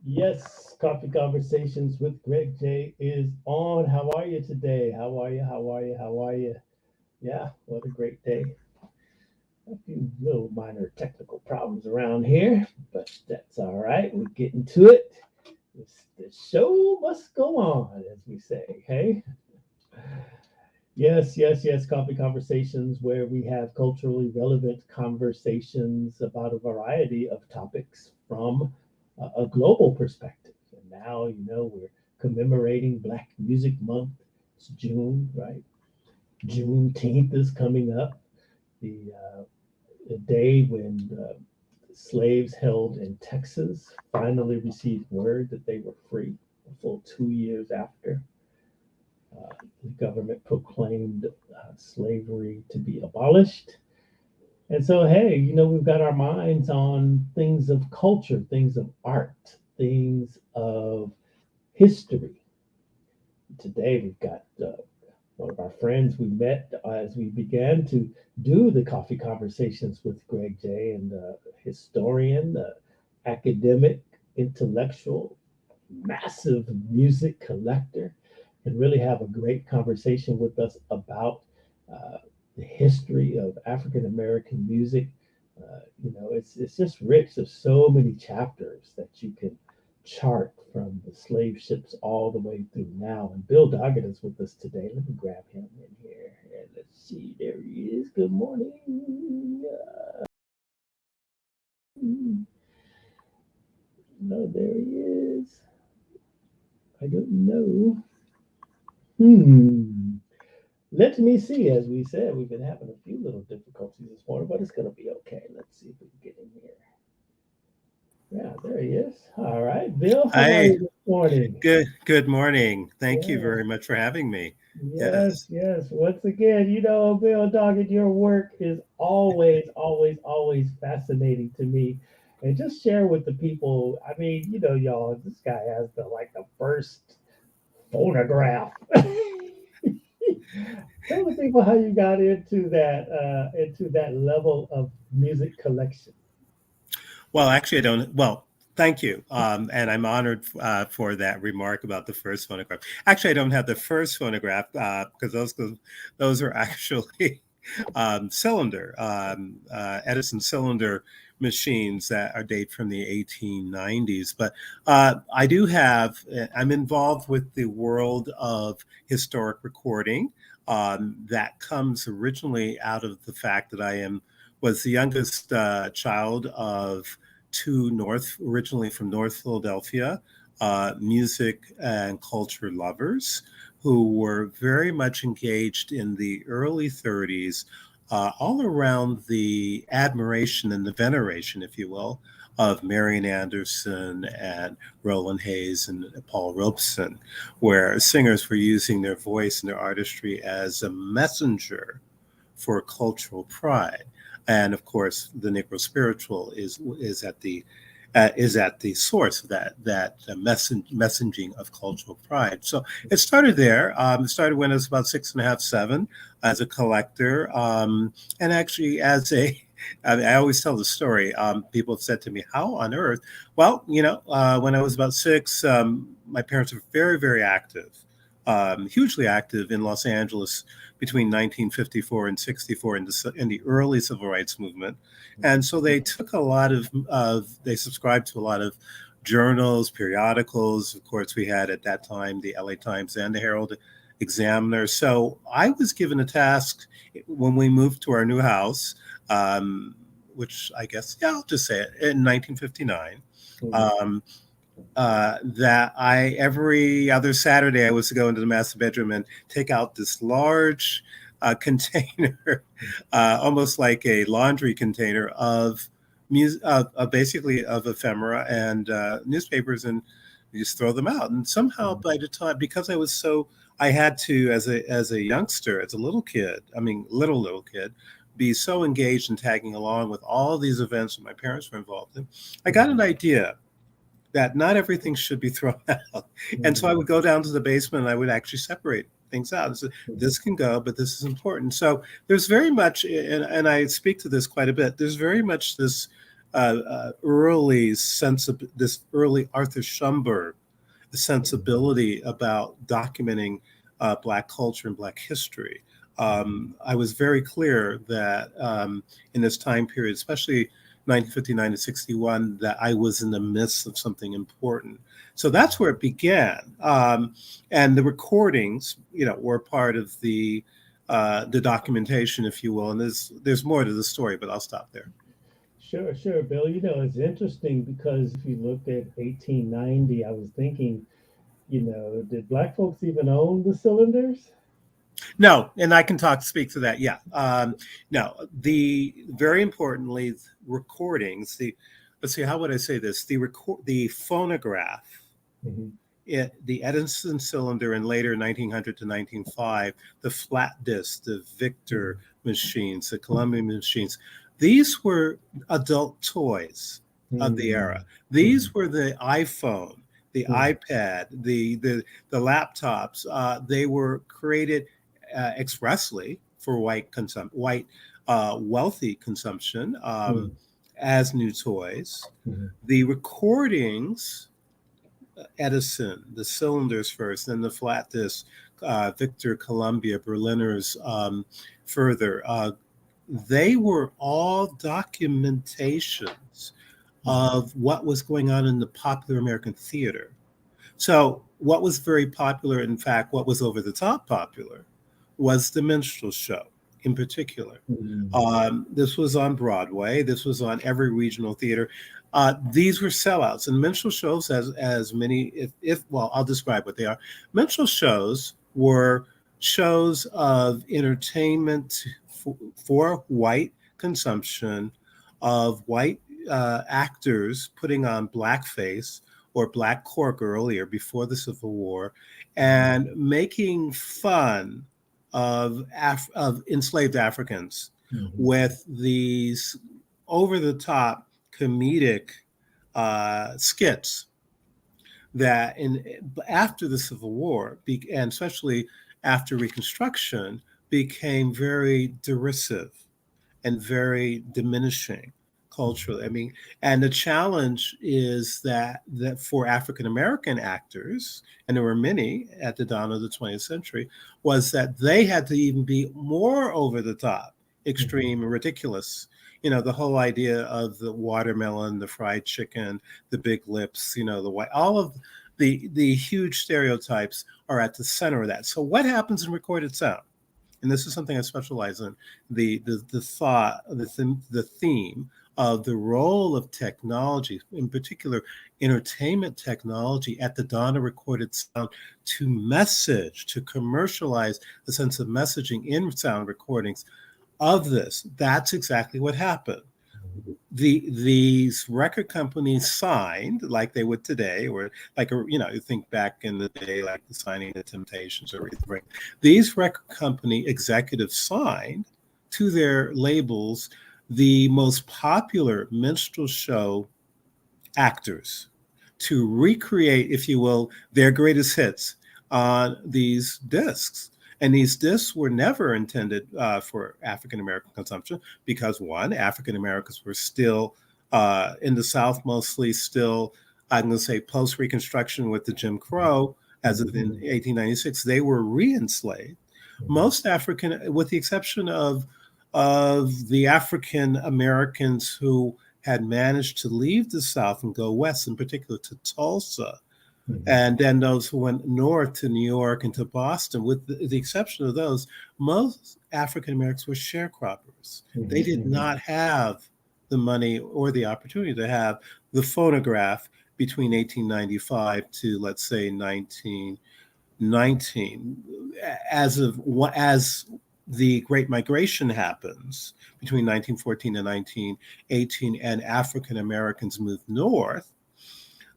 Yes, Coffee Conversations with Greg J is on. How are you today? How are you? How are you? How are you? Yeah, what a great day. A few little minor technical problems around here, but that's all right. We're getting to it. The show must go on, as we say. Hey, yes, yes, yes. Coffee Conversations, where we have culturally relevant conversations about a variety of topics from a global perspective. And now, we're commemorating Black Music Month. It's June, right? Juneteenth is coming up, the day when slaves held in Texas finally received word that they were free, a full 2 years after the government proclaimed slavery to be abolished. And so, hey, we've got our minds on things of culture, things of art, things of history. Today, we've got one of our friends we met as we began to do the coffee conversations with Greg J, and historian, academic, intellectual, massive music collector, and really have a great conversation with us about uh, the history of African American music. It's just rich. There's so many chapters that you can chart from the slave ships all the way through now. And Bill Doggett is with us today. Let me grab him in here. And let's see. There he is. Good morning. No, there he is. I don't know. Let me see. As we said, we've been having a few little difficulties this morning, but it's going to be okay. Let's see if we can get in here. Yeah, there he is. All right, Bill, how are Hi, you this morning? good morning. Thank you Yeah, very much for having me. yes, Yes. yes. Once again, Bill Doggett, your work is always, always, always fascinating to me. And just share with the people. I mean, y'all, this guy has the first phonograph. Tell the people how you got into that level of music collection. Well, actually, I don't. Well, thank you. And I'm honored for that remark about the first phonograph. Actually, I don't have the first phonograph because those are actually Edison cylinder machines that are date from the 1890s. But I do have. I'm involved with the world of historic recording. That comes originally out of the fact that I am was the youngest child of two originally from North Philadelphia, music and culture lovers who were very much engaged in the early 30s, all around the admiration and the veneration, if you will, of Marian Anderson and Roland Hayes and Paul Robeson, where singers were using their voice and their artistry as a messenger for cultural pride. And of course, the Negro spiritual is at the source of that messaging of cultural pride. So it started there. It started when I was about 6.5, 7, as a collector, and actually as a. I always tell the story. People have said to me, "How on earth?" Well, when I was about 6, my parents were very, very active, hugely active in Los Angeles between 1954 and 64 in the early civil rights movement. And so they took a lot they subscribed to a lot of journals, periodicals. Of course, we had at that time the LA Times and the Herald Examiner. So I was given a task when we moved to our new house, which I guess, yeah, I'll just say it, in 1959. Mhm. Um, that every other Saturday I was to go into the master bedroom and take out this large container, almost like a laundry container of basically of ephemera and newspapers, and you just throw them out. And somehow by the time, because I had to, as a youngster, as a little kid, I mean little kid, be so engaged in tagging along with all these events that my parents were involved in, I got an idea that not everything should be thrown out. And so I would go down to the basement and I would actually separate things out. And so this can go, but this is important. So there's very much, and I speak to this quite a bit, there's very much this early sense of this early Arthur Schomburg sensibility about documenting Black culture and Black history. I was very clear that in this time period, especially 1959 to 61, that I was in the midst of something important. So that's where it began. And the recordings, were part of the documentation, if you will. And there's more to the story, but I'll stop there. Sure, Bill. It's interesting because if you looked at 1890, I was thinking, did Black folks even own the cylinders? No, and I can speak to that. Yeah. No, very importantly, recordings, let's see, how would I say this? The phonograph, Mm-hmm. The Edison cylinder, and later 1900 to 1905, the flat disc, the Victor machines, the Columbia machines. These were adult toys of the era. These were the iPhone, the iPad, the laptops. They were created expressly for white wealthy consumption as new toys. The recordings, Edison, the cylinders first, then the flat disc, Victor, Columbia, Berliners further. They were all documentations of what was going on in the popular American theater. So what was very popular, in fact, what was over the top popular, was the minstrel show in particular. This was on Broadway. This was on every regional theater. These were sellouts, and minstrel shows, as many, well, I'll describe what they are. Minstrel shows were shows of entertainment for white consumption, of white actors putting on blackface or black cork earlier, before the Civil War, and making fun of enslaved Africans with these over-the-top comedic skits that after the Civil War, and especially after Reconstruction, became very derisive and very diminishing culturally. I mean, and the challenge is that for African American actors, and there were many at the dawn of the 20th century, was that they had to even be more over the top, extreme, and ridiculous. The whole idea of the watermelon, the fried chicken, the big lips, the white, all of the huge stereotypes are at the center of that. So what happens in recorded sound? And this is something I specialize in, the thought, the theme of the role of technology, in particular entertainment technology, at the dawn of recorded sound, to message, to commercialize the sense of messaging in sound recordings of this. That's exactly what happened. These record companies signed, like they would today, or like, you think back in the day, like signing the Temptations or Aretha Franklin. These record company executives signed to their labels the most popular minstrel show actors to recreate, if you will, their greatest hits on these discs. And these discs were never intended for African American consumption because, one, African Americans were still in the South, mostly still, I'm going to say, post-Reconstruction with the Jim Crow, as of in 1896, they were re-enslaved. Most African, with the exception of the African Americans who had managed to leave the South and go west, in particular to Tulsa, and then those who went north to New York and to Boston, with the exception of those, most African Americans were sharecroppers. They did not have the money or the opportunity to have the phonograph between 1895 to, let's say, 1919, as the Great Migration happens between 1914 and 1918, and African Americans move north.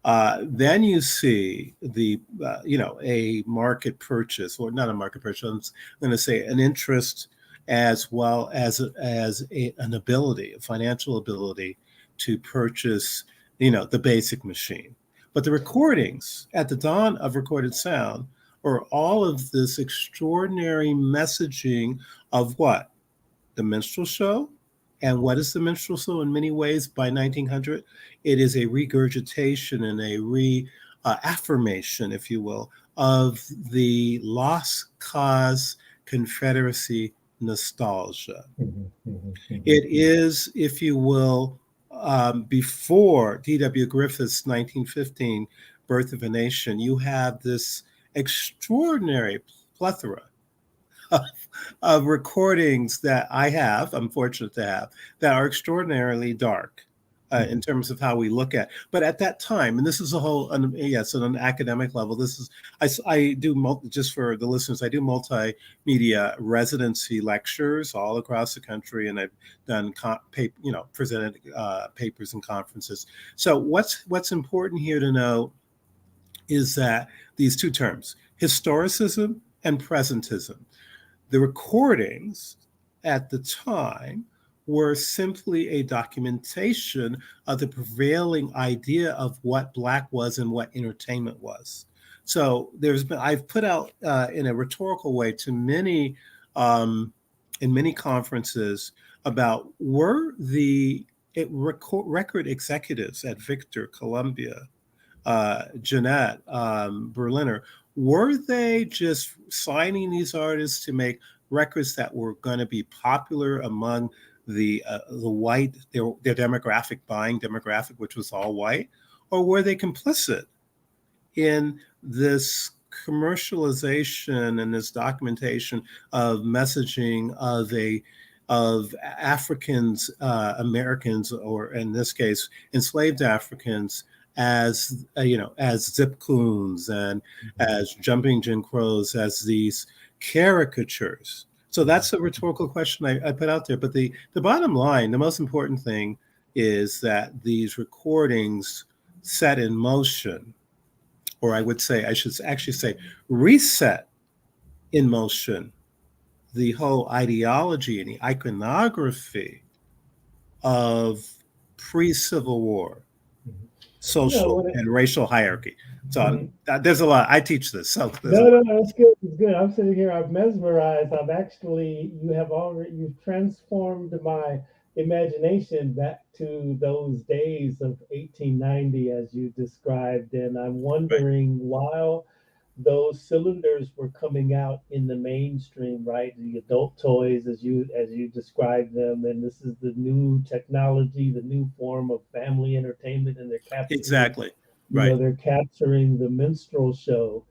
Then you see a market purchase, or not a market purchase. I'm going to say an interest, as well as an ability, a financial ability, to purchase, the basic machine. But the recordings at the dawn of recorded sound are all of this extraordinary messaging of what? The minstrel show. And what is the minstrel show in many ways by 1900? It is a regurgitation and a reaffirmation, if you will, of the Lost Cause Confederacy nostalgia. It is, if you will, before D.W. Griffith's 1915 Birth of a Nation, you have this extraordinary plethora of recordings that I'm fortunate to have, that are extraordinarily dark in terms of how we look at. But at that time, and this is a whole, yes, on an academic level, this is, I do, just for the listeners, I do multimedia residency lectures all across the country, and I've done, presented papers and conferences. So what's important here to know is that these two terms, historicism and presentism, the recordings at the time were simply a documentation of the prevailing idea of what Black was and what entertainment was. So I've put out in a rhetorical way to many, in many conferences, about were the record executives at Victor, Columbia, Jeanette, Berliner, were they just signing these artists to make records that were going to be popular among the white, their demographic, buying demographic, which was all white, or were they complicit in this commercialization and this documentation of messaging of Africans, Americans, or in this case, enslaved Africans, as as Zip Coons and as Jumping Jim Crows, as these caricatures. So that's a rhetorical question I put out there. But the bottom line, the most important thing, is that these recordings set in motion, or I should actually say reset in motion, the whole ideology and the iconography of pre-Civil War social and racial hierarchy. So there's a lot. I teach this. So no, it's good. It's good. I'm sitting here. I'm mesmerized. You've transformed my imagination back to those days of 1890, as you described, and I'm wondering, while those cylinders were coming out in the mainstream, right? The adult toys, as you described them, and this is the new technology, the new form of family entertainment, and they're capturing exactly right. They're capturing the minstrel show.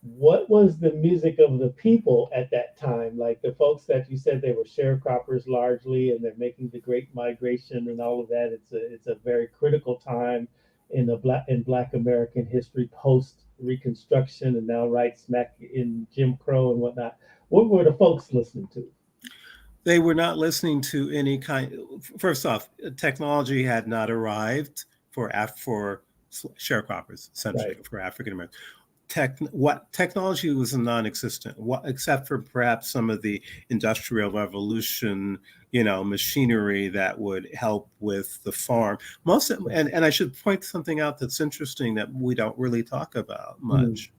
What was the music of the people at that time? Like the folks that you said, they were sharecroppers largely, and they're making the Great Migration and all of that. It's a very critical time in Black American history, post Reconstruction, and now right smack in Jim Crow and whatnot. What were the folks listening to? They were not listening to any kind. First off, technology had not arrived for sharecroppers, essentially, for African Americans. Technology was non-existent, except for perhaps some of the Industrial Revolution, machinery that would help with the farm. And I should point something out that's interesting that we don't really talk about much.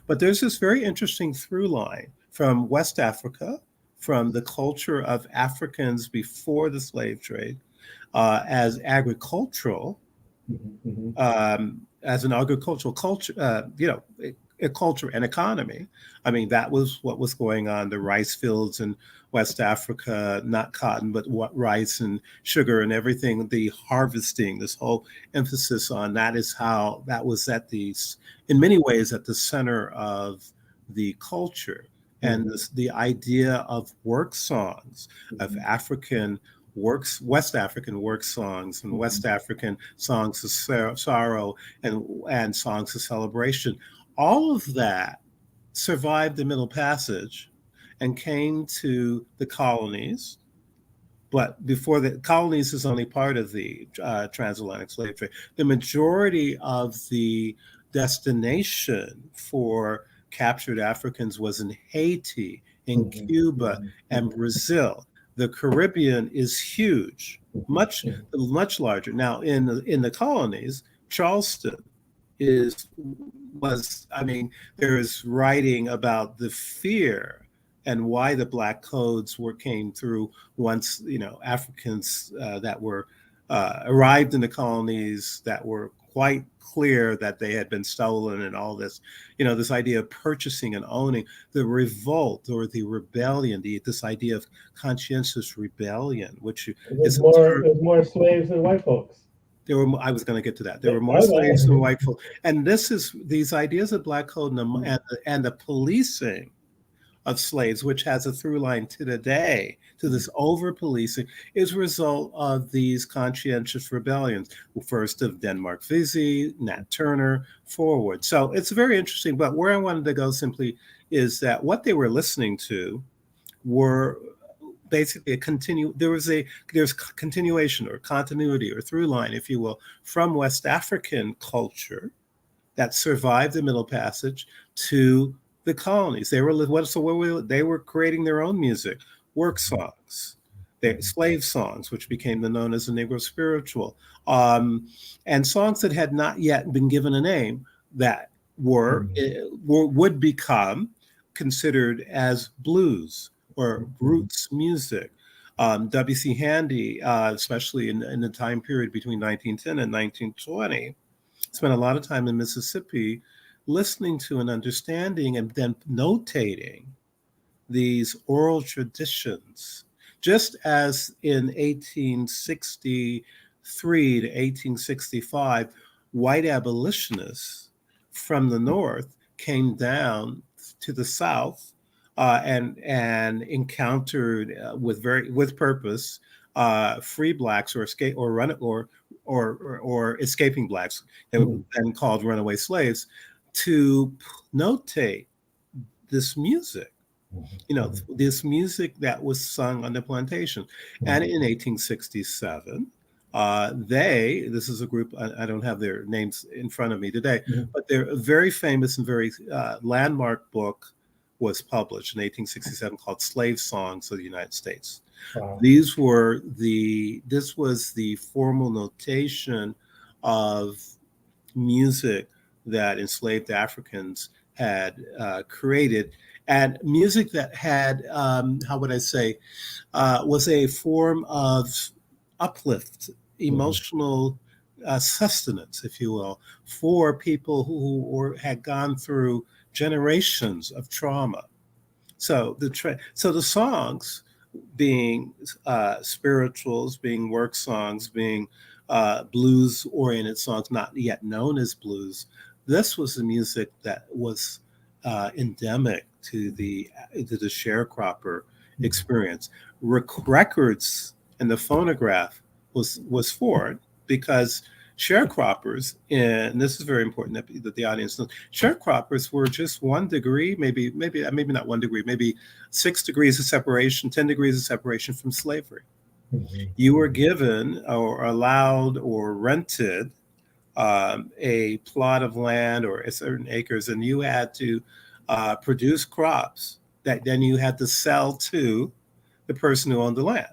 But there's this very interesting through line from West Africa, from the culture of Africans before the slave trade, as agricultural, as an agricultural culture, a culture and economy. I mean, that was what was going on. The rice fields in West Africa, not cotton, but rice and sugar and everything, the harvesting, this whole emphasis on that was in many ways at the center of the culture. And the idea of work songs, of African West African work songs and West African songs of sorrow and songs of celebration. All of that survived the Middle Passage and came to the colonies. But before the colonies is only part of the transatlantic slave trade. The majority of the destination for captured Africans was in Haiti, in Cuba, and Brazil. The Caribbean is huge, much larger. Now, in the colonies, Charleston I mean, there is writing about the fear and why the black codes came through once, Africans that were arrived in the colonies that were quite clear that they had been stolen and all this, this idea of purchasing and owning, the revolt or the rebellion, this idea of conscientious rebellion, which it was more slaves than white folks. I was going to get to that. There were more slaves than white folk, and these ideas of black code and the policing of slaves, which has a through line to today, to this over policing, is a result of these conscientious rebellions. First of Denmark Vesey, Nat Turner, forward. So it's very interesting. But where I wanted to go simply is that what they were listening to were basically there's continuation or continuity or through line, if you will, from West African culture that survived the Middle Passage to the colonies. They were creating their own music, work songs, slave songs, which became known as the Negro spiritual, and songs that had not yet been given a name that would become considered as blues or roots music. W.C. Handy, especially in the time period between 1910 and 1920, spent a lot of time in Mississippi listening to and understanding and then notating these oral traditions. Just as in 1863 to 1865, white abolitionists from the North came down to the South and encountered with purpose free blacks or escaping blacks. They were then called runaway slaves, to notate this music, this music that was sung on the plantation. And in 1867, this is a group, I don't have their names in front of me today, but they're a very famous and very landmark book was published in 1867 called Slave Songs of the United States. Wow. This was the formal notation of music that enslaved Africans had created, and music that had, was a form of uplift, emotional sustenance, if you will, for people who had gone through generations of trauma. So the songs, being spirituals, being work songs, being blues-oriented songs, not yet known as blues, this was the music that was endemic to the sharecropper experience. Records and the phonograph was forward because sharecroppers, and this is very important that the audience knows, sharecroppers were just 1 degree, maybe not 1 degree, maybe 6 degrees of separation, 10 degrees of separation from slavery. You were given or allowed or rented a plot of land or a certain acres, and you had to produce crops that then you had to sell to the person who owned the land.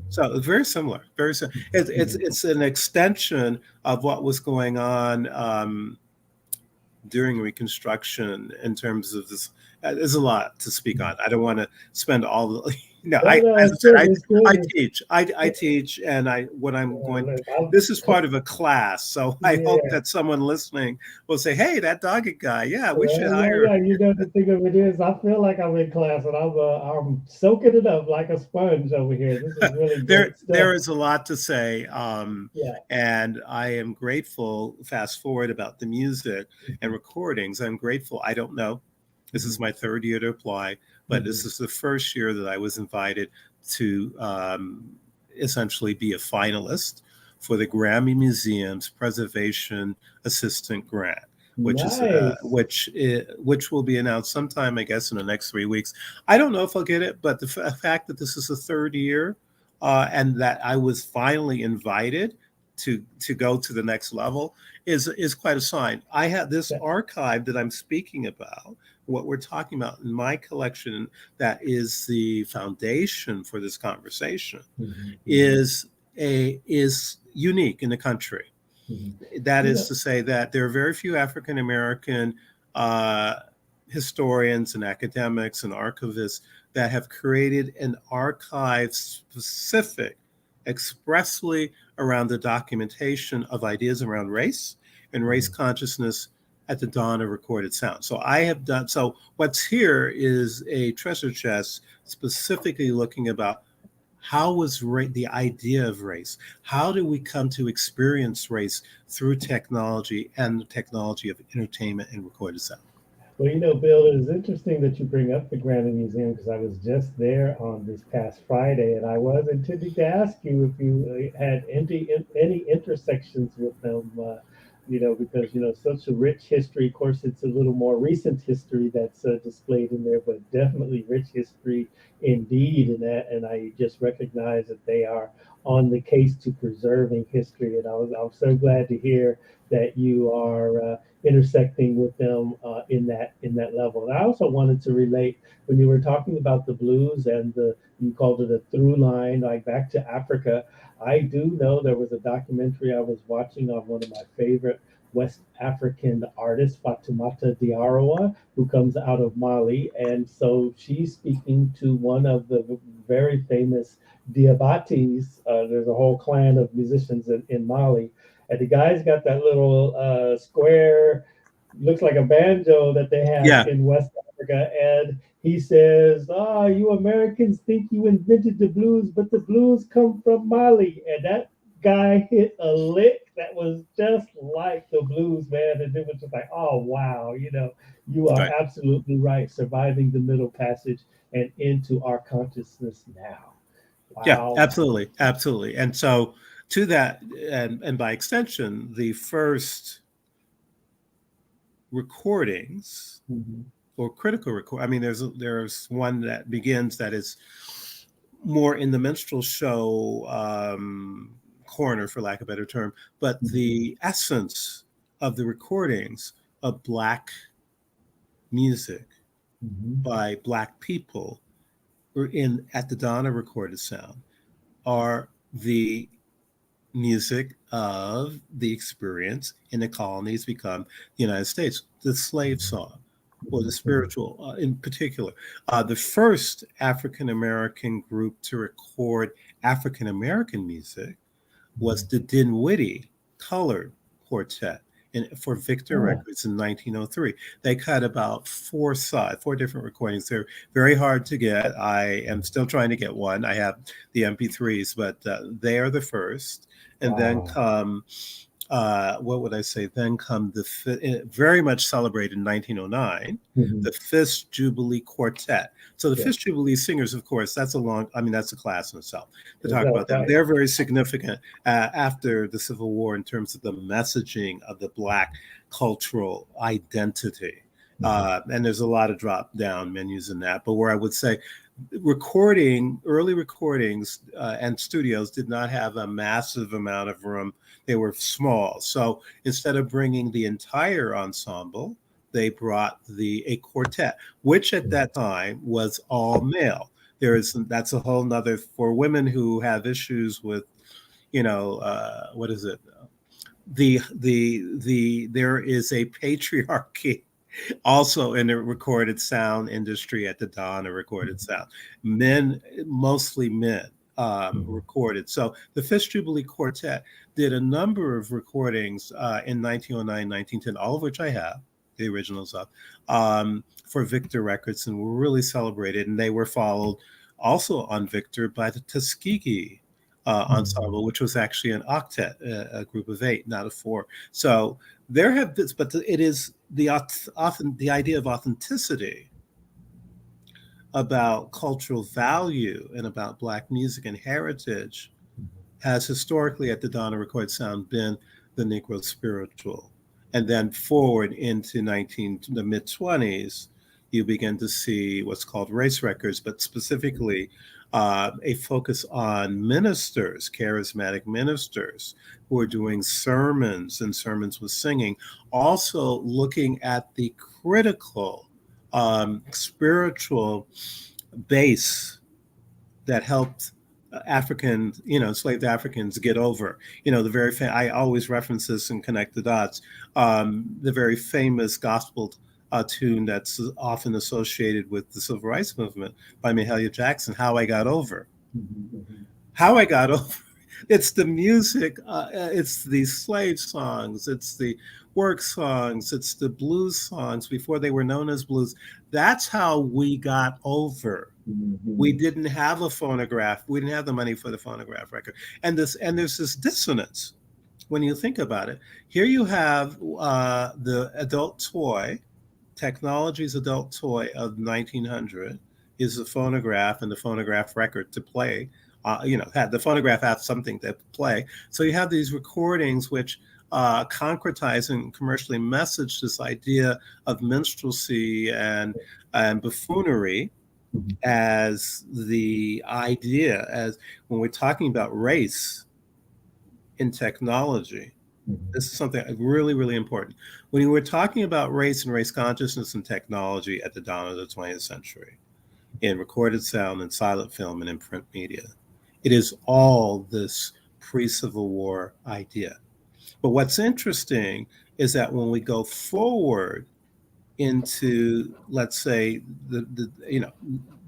So it's very similar. Very similar. It's an extension of what was going on during Reconstruction in terms of this. There's a lot to speak on. I don't want to spend all the. I teach, and this is part of a class. So I hope that someone listening will say, "Hey, that Doggett guy, we should hire." Yeah, the thing of it is, I feel like I'm in class, and I'm soaking it up like a sponge over here. This is really good stuff. There is a lot to say, and I am grateful. Fast forward about the music and recordings. I'm grateful. I don't know. This is my 3rd year to apply, but this is the first year that I was invited to essentially be a finalist for the Grammy Museum's Preservation Assistant Grant, Nice. which will be announced sometime, I guess, in the next 3 weeks. I don't know if I'll get it, but the fact that this is the third year, and that I was finally invited to go to the next level is quite a sign. I have this That, archive that I'm speaking about, what we're talking about in my collection, that is the foundation for this conversation, mhm, mhm, is unique in the country. mhm. That You is know, to say that there are very few African American uh, historians and academics and archivists that have created an archive specific expressly around the documentation of ideas around race and race mhm. consciousness at the dawn of recorded sound. So I have done, so what's here is a treasure chest specifically looking about how was the idea of race? How do we come to experience race through technology and the technology of entertainment and recorded sound? Well, Bill, it is interesting that you bring up the Grammy Museum because I was just there on this past Friday, and I was intending to ask you if you had any intersections with them. Because such a rich history. Of course, it's a little more recent history that's displayed in there, but definitely rich history indeed. And I just recognize that they are on the case to preserving history. And I'm so glad to hear that you are intersecting with them in that level. And I also wanted to relate when you were talking about the blues and you called it a through line, like back to Africa. I do know there was a documentary I was watching on one of my favorite West African artists, Fatoumata Diarra, who comes out of Mali. And so she's speaking to one of the very famous Diabatis. There's a whole clan of musicians in Mali. And the guy's got that little square, looks like a banjo that they have Yeah, in West Africa. And he says, "Ah, you Americans think you invented the blues, but the blues come from Mali." And that guy hit a lick that was just like the blues, man. And it was just like, oh, wow, you are right. absolutely right. Surviving the Middle Passage and into our consciousness now. Yeah, Wow. absolutely, absolutely. And so to that, and by extension, the first recordings Mhm. or critical record. I mean, there's one that begins that is more in the minstrel show corner, for lack of a better term, but Mhm. the essence of the recordings of Black music Mhm. by Black people or in at the dawn of recorded sound are the music of the experience in the colonies become the United States, the slave Mhm. song or the Mhm. Mhm. spiritual in particular. The first African American group to record African American music was Mhm. the Dinwiddie Colored Quartet for Victor Ah, Records in 1903. They cut about four different recordings. They're very hard to get. I am still trying to get one. I have the MP3s, but they are the first. And then wow. come what would I say? Then come very much celebrated in 1909, the Mhm. Fifth Jubilee Quartet. So the Yeah, Fifth Jubilee Singers, of course, that's a class in itself to talk about that's them. right. They're very significant after the Civil War in terms of the messaging of the Black cultural identity. Mhm. And there's a lot of drop down menus in that. But where I would say early recordings and studios did not have a massive amount of room. They were small. So instead of bringing the entire ensemble, they brought a quartet, which at Mhm. that time was all male. That's a whole nother for women who have issues with, what is it? There is a patriarchy also in the recorded sound industry at the dawn of recorded Mhm. sound. Men, mostly men, Mhm. recorded. So the Fifth Jubilee Quartet did a number of recordings in 1909, 1910, all of which I have, the originals of, for Victor Records, and were really celebrated. And they were followed also on Victor by the Tuskegee Mhm. ensemble, which was actually an octet, a group of eight, not a four. So there have been, but it is often the idea of authenticity about cultural value and about Black music and heritage has historically at the dawn of recorded sound been the Negro spiritual. And then forward into the mid 20s, you begin to see what's called race records, but specifically a focus on ministers, charismatic ministers who are doing sermons and sermons with singing, also looking at the critical spiritual base that helped African, enslaved Africans get over. I always reference this and connect the dots. The very famous gospel tune that's often associated with the civil rights movement by Mahalia Jackson, "How I Got Over." Mm-hmm. How I Got Over. It's the music, it's the slave songs, it's the work songs, it's the blues songs before they were known as blues. That's how we got over. Mm-hmm. We didn't have a phonograph. We didn't have the money for the phonograph record. And there's this dissonance when you think about it. Here you have the adult toy, technology's adult toy of 1900 is the phonograph and the phonograph record to play. Had the phonograph have something to play. So you have these recordings which concretize and commercially message this idea of minstrelsy and buffoonery as the idea, as when we're talking about race in technology. This is something really, really important. When we're talking about race and race consciousness and technology at the dawn of the 20th century, in recorded sound and silent film and in print media, it is all this pre-Civil War idea. But what's interesting is that when we go forward into, let's say,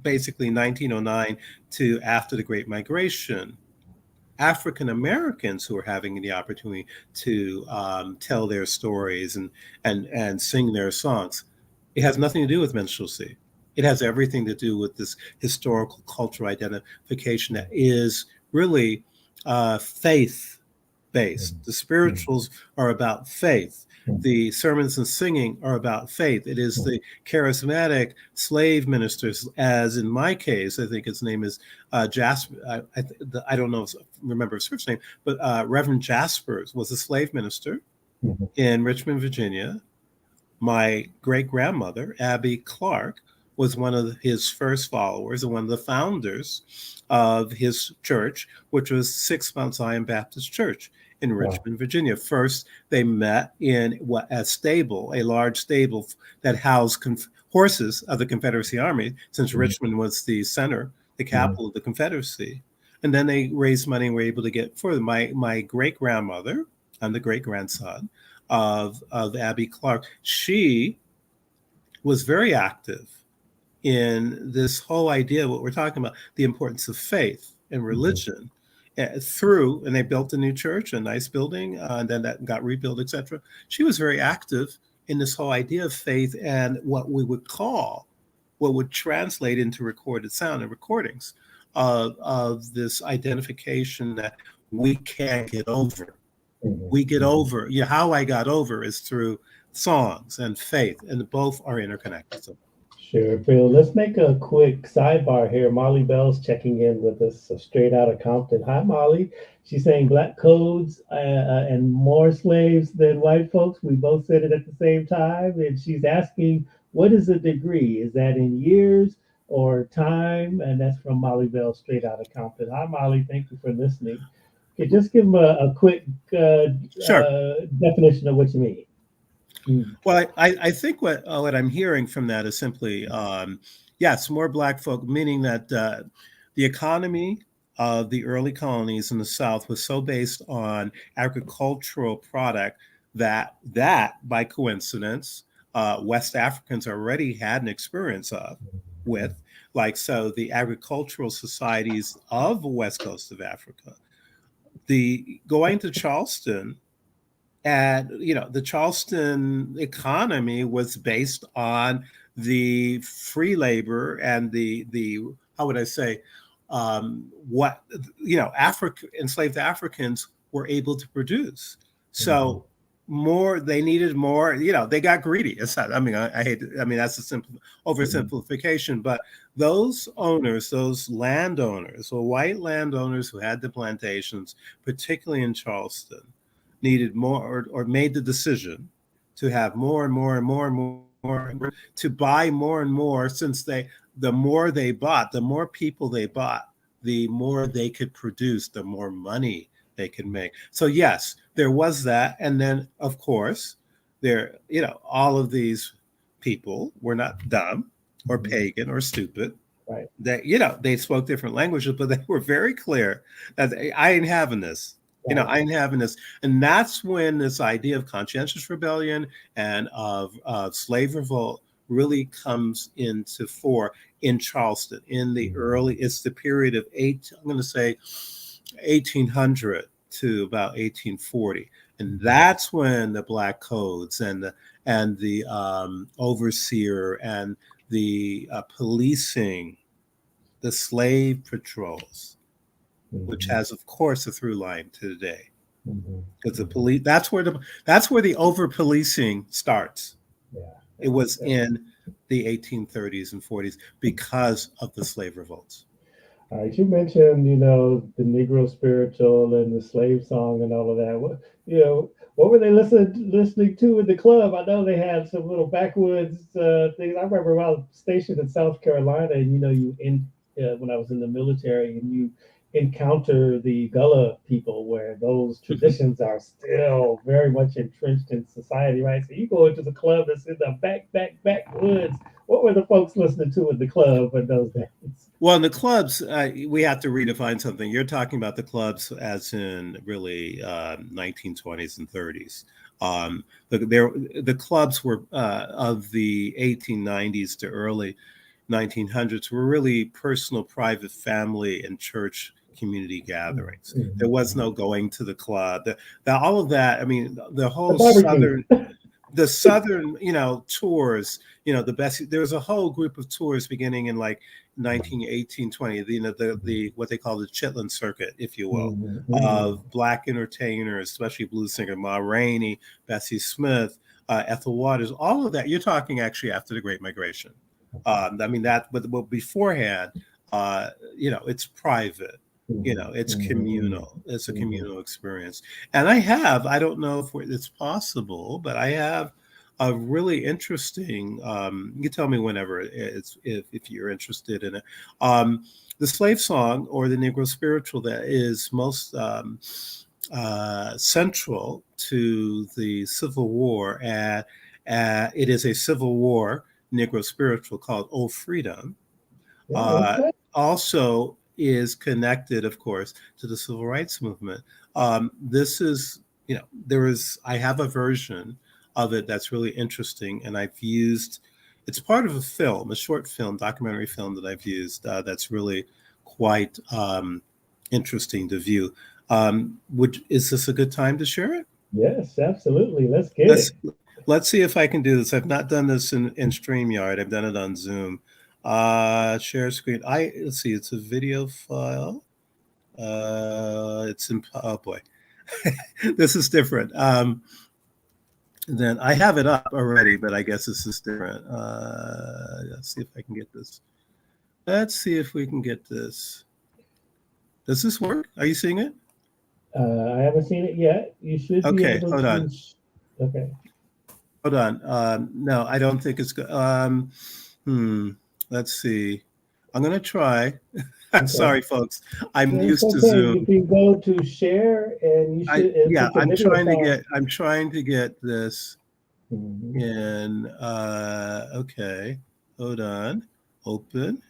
basically 1909 to after the Great Migration, African Americans who are having the opportunity to tell their stories and sing their songs, it has nothing to do with minstrelsy. It has everything to do with this historical cultural identification that is really faith based. The spirituals are about faith. The sermons and singing are about faith. It is the charismatic slave ministers, as in my case, I think his name is Jasper. I don't know, remember his first name, but Reverend Jaspers was a slave minister in Richmond, Virginia. My great grandmother, Abby Clark, was one of his first followers and one of the founders of his church, which was 6 Mount Zion Baptist Church in Richmond, Virginia. First, they met in a stable, a large stable that housed horses of the Confederacy Army, since Richmond was the center, the capital of the Confederacy. And then they raised money and were able to get further. My great grandmother, I'm the great grandson of Abby Clark. She was very active in this whole idea, what we're talking about, the importance of faith and religion and they built a new church, a nice building, and then that got rebuilt, etc. She was very active in this whole idea of faith and what would translate into recorded sound and recordings of this identification that we can't get over. We get over. How I got over is through songs and faith, and both are interconnected. Sure, Bill. Let's make a quick sidebar here. Molly Bell's checking in with us, so straight out of Compton. Hi, Molly. She's saying black codes and more slaves than white folks. We both said it at the same time. And she's asking, what is a degree? Is that in years or time? And that's from Molly Bell, straight out of Compton. Hi, Molly. Thank you for listening. Okay, just give them a quick definition of what you mean. Well, I think what I'm hearing from that is simply, yes, more black folk, meaning that the economy of the early colonies in the South was so based on agricultural product that by coincidence, West Africans already had an experience with. Like, so the agricultural societies of the West Coast of Africa, going to Charleston, and the Charleston economy was based on the free labor and the how would I say, enslaved Africans were able to produce. So more, they needed more, they got greedy. It's not, I hate to, that's a simple oversimplification, but those owners, those landowners, or white landowners who had the plantations, particularly in Charleston, needed more, or made the decision to have more and more and more and more, to buy more and more, since the more they bought, the more people they bought, the more they could produce, the more money they can make. So yes, there was that. And then of course, all of these people were not dumb or pagan or stupid. Right. They spoke different languages, but they were very clear that I ain't having this. Right. I ain't having this. And that's when this idea of conscientious rebellion and of slave revolt really comes into fore in Charleston in the it's the period of I'm going to say 1800 to about 1840. And that's when the Black Codes and the overseer and the policing, the slave patrols, which has, of course, a through line to today. Because the police, that's where the over policing starts. Yeah. It was in the 1830s and 40s because of the slave revolts. All right, you mentioned, the Negro spiritual and the slave song and all of that. What were they listening to in the club? I know they had some little backwoods things. I remember when I was stationed in South Carolina, and when I was in the military, and you encounter the Gullah people, where those traditions are still very much entrenched in society, right? So you go into the club that's in the backwoods. What were the folks listening to in the club in those days? Well, in the clubs, we have to redefine something. You're talking about the clubs as in really 1920s and 30s. The clubs were of the 1890s to early 1900s were really personal, private, family, and church community gatherings. There was no going to the club. All of that. I mean, the whole southern tours. The best. There was a whole group of tours beginning in like 1918, 20. The what they call the Chitlin Circuit, if you will, of Black entertainers, especially blues singer Ma Rainey, Bessie Smith, Ethel Waters. All of that. You're talking actually after the Great Migration. But beforehand, it's private. It's communal. It's a communal experience. And I don't know if it's possible, but I have a really interesting, you can tell me whenever if you're interested in it. The slave song, or the Negro spiritual, that is most central to the Civil War. And it is a Civil War Negro spiritual called "Oh Freedom." Also is connected, of course, to the Civil Rights Movement. This is, I have a version of it that's really interesting, and it's part of a short film, documentary film that I've used that's really quite interesting to view. Is this a good time to share it? Yes, absolutely. Let's get it. Let's see if I can do this. I've not done this in StreamYard. I've done it on Zoom. Share screen. Let's see. It's a video file. It's in. Oh boy, this is different. Then I have it up already, but I guess this is different. Let's see if I can get this. Let's see if we can get this. Does this work? Are you seeing it? I haven't seen it yet. You should be able to. Hold on. Okay. Hold on. No, I don't think it's good. Let's see. I'm going to try. I'm sorry, folks. I'm used to Zoom. You can go to share, and you should. I'm trying to get this in. Okay. Hold on. Open.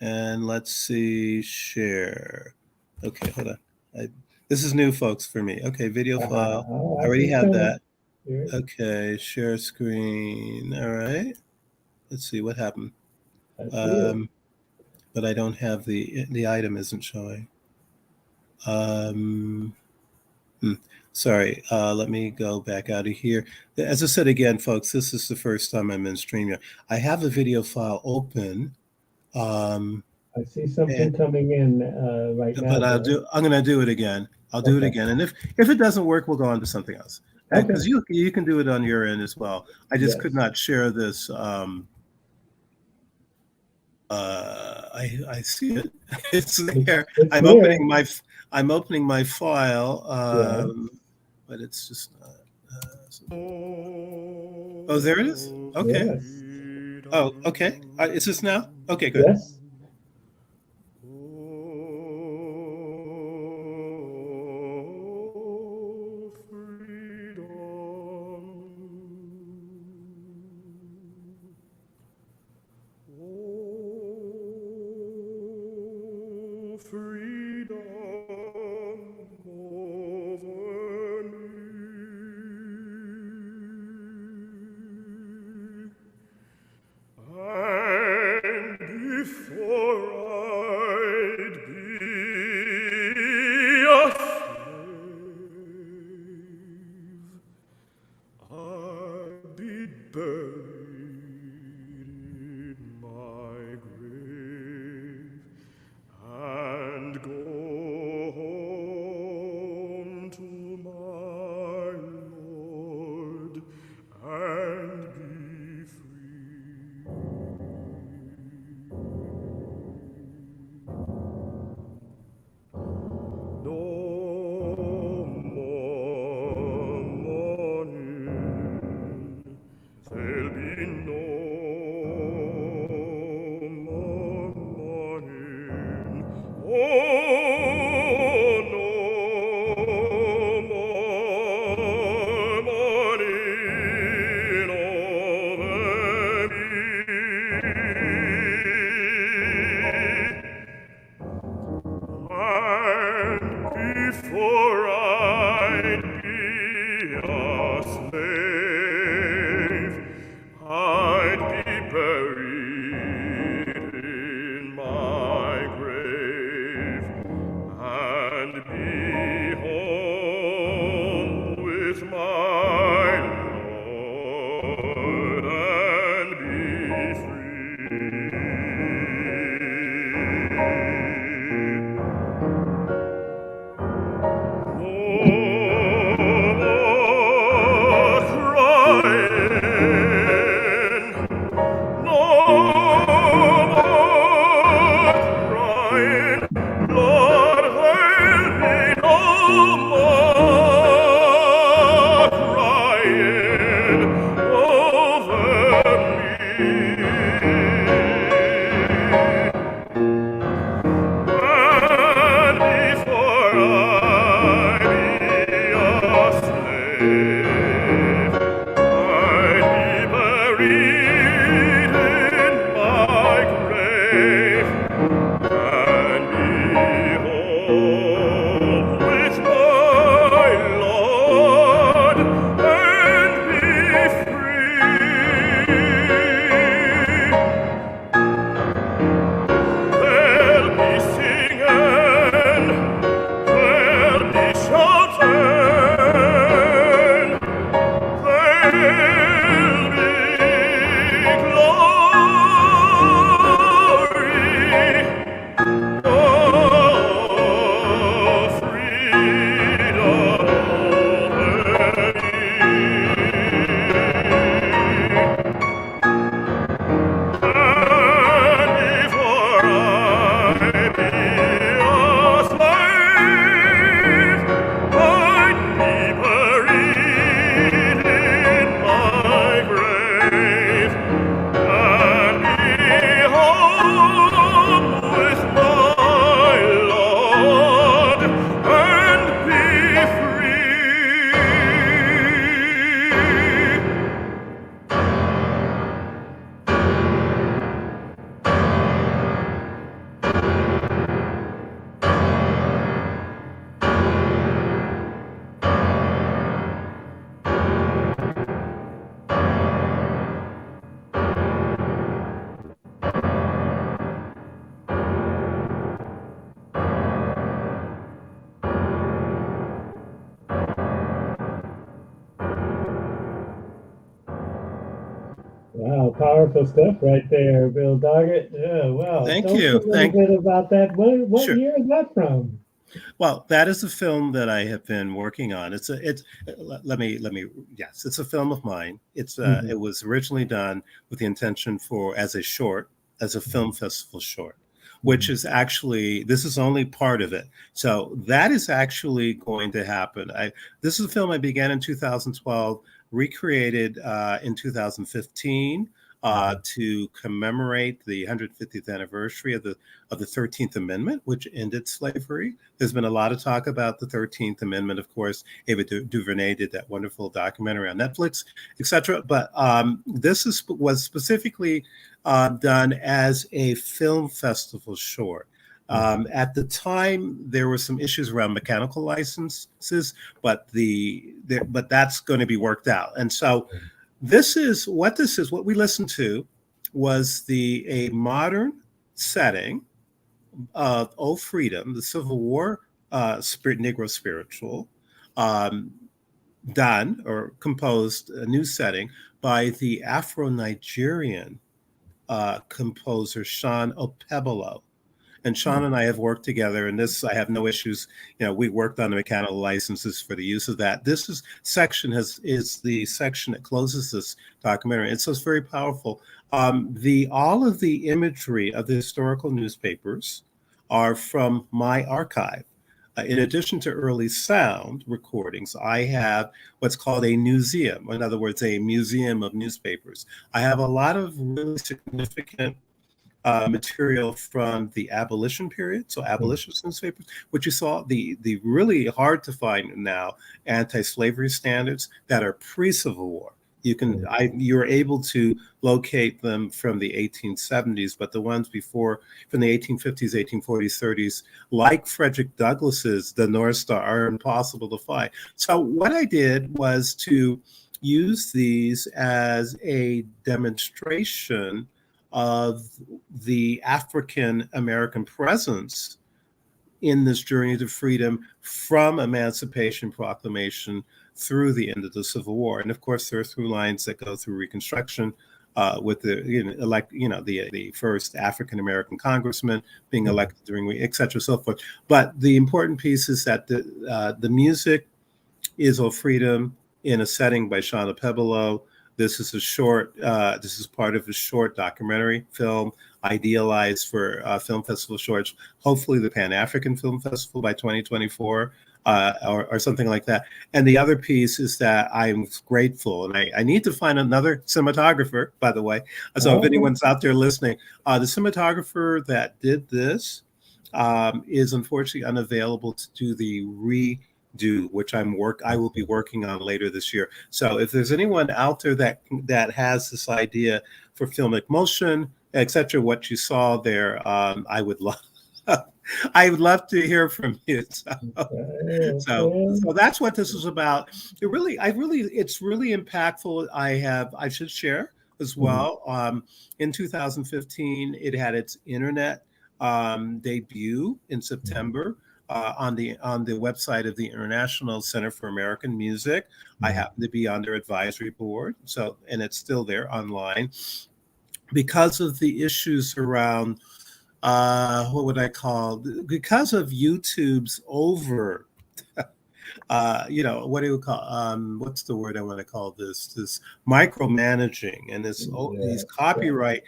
And let's see. Share. Okay. Hold on. This is new, folks, for me. Okay. Video file. I already have that. Okay. Share screen. All right. Let's see what happened. But I don't have the item isn't showing. Sorry. Let me go back out of here. As I said again, folks, this is the first time I'm in StreamYard. I have a video file open. I see something coming in right now. But I'm going to do it again. I'll do it again. And if it doesn't work, we'll go on to something else. Okay. because you can do it on your end as well. I just could Yes. not share this. I see it. It's there. It's I'm there. opening my I'm opening my file, Yeah. but it's just not. Oh, there it is. Okay. Yes. Oh, okay. Is this now? Okay, good. Yes. Wow, powerful stuff right there, Bill Doggett. Yeah, wow. Thank Tell us a you. little bit about that. What Sure. year is that from? Well, that is a film that I have been working on. Let me yes, it's a film of mine. Mhm. It was originally done with the intention for as a short, as a film festival short, which Mhm. is actually this is only part of it. So that is actually going to happen. I This is a film I began in 2012, recreated in 2015 Mhm. to commemorate the 150th anniversary of the 13th Amendment, which ended slavery. There's been a lot of talk about the 13th Amendment, of course. Ava DuVernay did that wonderful documentary on Netflix, etc. But was specifically done as a film festival short. Mhm. At the time, there were some issues around mechanical licenses, but that's going to be worked out. And so this is what we listened to was the a modern setting of Oh Freedom, the Civil War Negro spiritual, um, done or composed a new setting by the Afro Nigerian composer Sean Opebolo. And Sean Mhm. and I have worked together, and this I have no issues. We worked on the mechanical licenses for the use of that. This is section has is the section that closes this documentary, and so it's very powerful. The all of the imagery of the historical newspapers are from my archive. In addition to early sound recordings, I have what's called a museum. In other words, a museum of newspapers. I have a lot of really significant material from the abolition period, so Mhm. abolitionist newspapers, which you saw the really hard to find now anti-slavery standards that are pre-Civil War. Mhm. You're able to locate them from the 1870s, but the ones before from the 1850s, 1840s, 30s, like Frederick Douglass's The North Star, are impossible to find. So what I did was to use these as a demonstration of the African American presence in this journey to freedom from Emancipation Proclamation through the end of the Civil War. And of course, there are through lines that go through Reconstruction. With the first African American congressman being Mhm. elected during, et cetera, so forth. But the important piece is that the music is O Freedom in a Setting by Shauna Pebolo. This is a short, this is part of a short documentary film idealized for Film Festival Shorts, hopefully the Pan African Film Festival by 2024. Or something like that. And the other piece is that I'm grateful, and I need to find another cinematographer, by the way. So if Okay. anyone's out there listening, the cinematographer that did this is unfortunately unavailable to do the which I will be working on later this year. So if there's anyone out there that has this idea for filmic motion, etc., what you saw there, I would love. I would love to hear from you. So Okay. that's what this is about. It's really impactful. I should share as Mhm. well. In 2015, it had its internet debut in Mhm. September on the website of the International Center for American Music. I Mhm. happen to be on their advisory board, and it's still there online because of the issues around what would I call because of YouTube's over what do you call what's the word I want to call this micromanaging and these Yes. copyright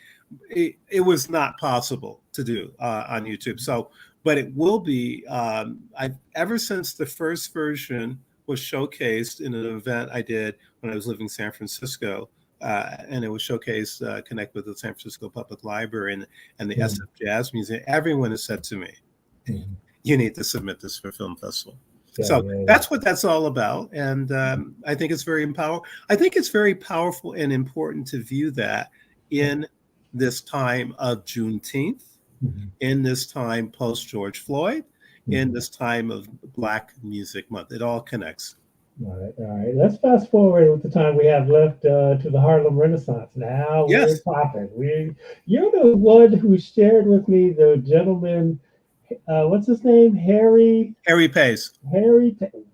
it was not possible to do on YouTube. So, but it will be. I ever since the first version was showcased in an event I did when I was living in San Francisco, and it was showcased connect with the San Francisco Public Library and the Mhm. SF Jazz Museum. Everyone has said to me, Mhm. "You need to submit this for film festival." Yeah, So yeah, that's what that's all about, and I think it's I think it's very powerful and important to view that yeah. in this time of Juneteenth, Mhm. in this time post George Floyd, in Mhm. this time of Black Music Month. It all connects. All right, all right. Let's fast forward with the time we have left to the Harlem Renaissance. Now we're Yes, popping. You're the one who shared with me the gentleman. What's his name? Harry Pace.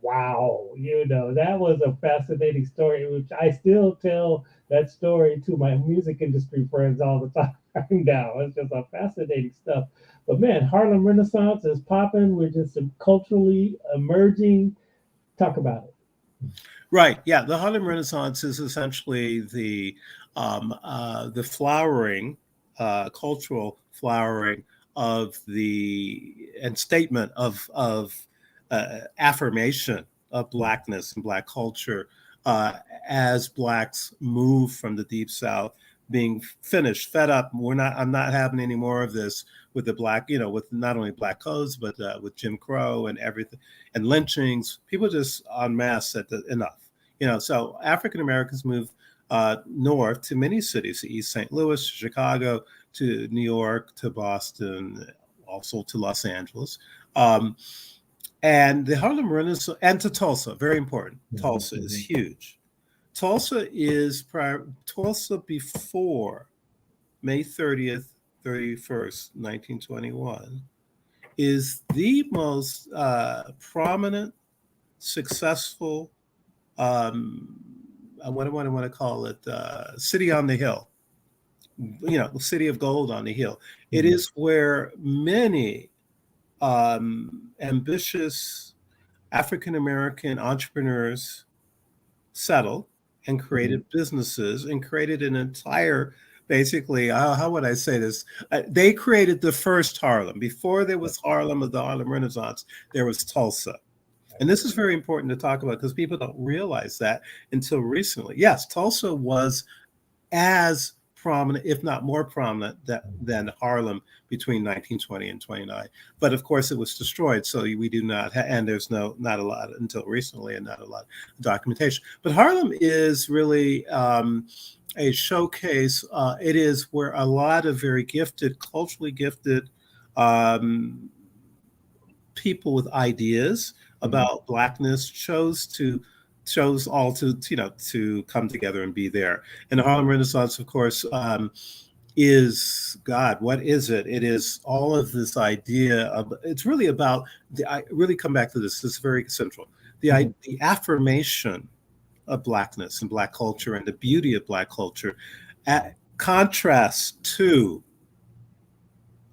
Wow, that was a fascinating story, which I still tell that story to my music industry friends all the time. now. It's just a fascinating stuff. But man, Harlem Renaissance is popping. We're just culturally emerging. Talk about it. Right. Yeah. The Harlem Renaissance is essentially the flowering, cultural flowering of the and statement of affirmation of blackness and black culture as blacks move from the Deep South, being finished, fed up. We're not. I'm not having any more of this with the black. With not only black codes, but with Jim Crow and everything and lynchings. People just en masse said that enough. So African Americans moved north to many cities, to East St. Louis, to Chicago, to New York, to Boston, also to Los Angeles. And the Harlem Renaissance, and to Tulsa, very important. Tulsa is huge. Tulsa before May 30th, 31st, 1921, is the most prominent, successful, what do I want to call it? City on the hill, the city of gold on the hill. It is where many ambitious African-American entrepreneurs settled and created businesses and created an entire, basically, how would I say this? They created the first Harlem. Before there was Harlem of the Harlem Renaissance, there was Tulsa. And this is very important to talk about because people don't realize that until recently. Yes, Tulsa was as prominent, if not more prominent, than Harlem between 1920 and 29. But of course, it was destroyed, so we do not, and there's not a lot until recently, and not a lot of documentation. But Harlem is really a showcase. It is where a lot of very gifted, culturally gifted people with ideas about blackness chose all to come together and be there. And the Harlem Renaissance, of course, is God. What is it? It is all of this idea of. It's really about I really come back to this. This is very central. The affirmation of blackness and black culture and the beauty of black culture, at contrast to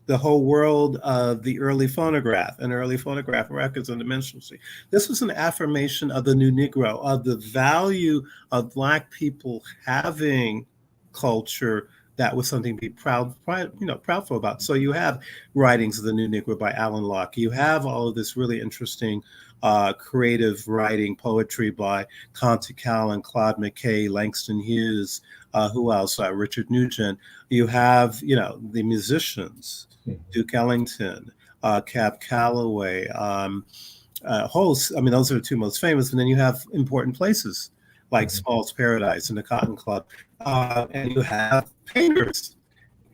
the whole world of the early phonograph and early phonograph records and the minstrelsy. This was an affirmation of the new Negro, of the value of Black people having culture. That was something to be proudful about. So you have writings of the New Negro by Alan Locke. You have all of this really interesting creative writing, poetry by Conte Callan, Claude McKay, Langston Hughes, who else? Richard Nugent. You have, the musicians, Duke Ellington, Cab Calloway, Holst. I mean, those are the two most famous. And then you have important places like Small's Paradise and the Cotton Club. And you have painters,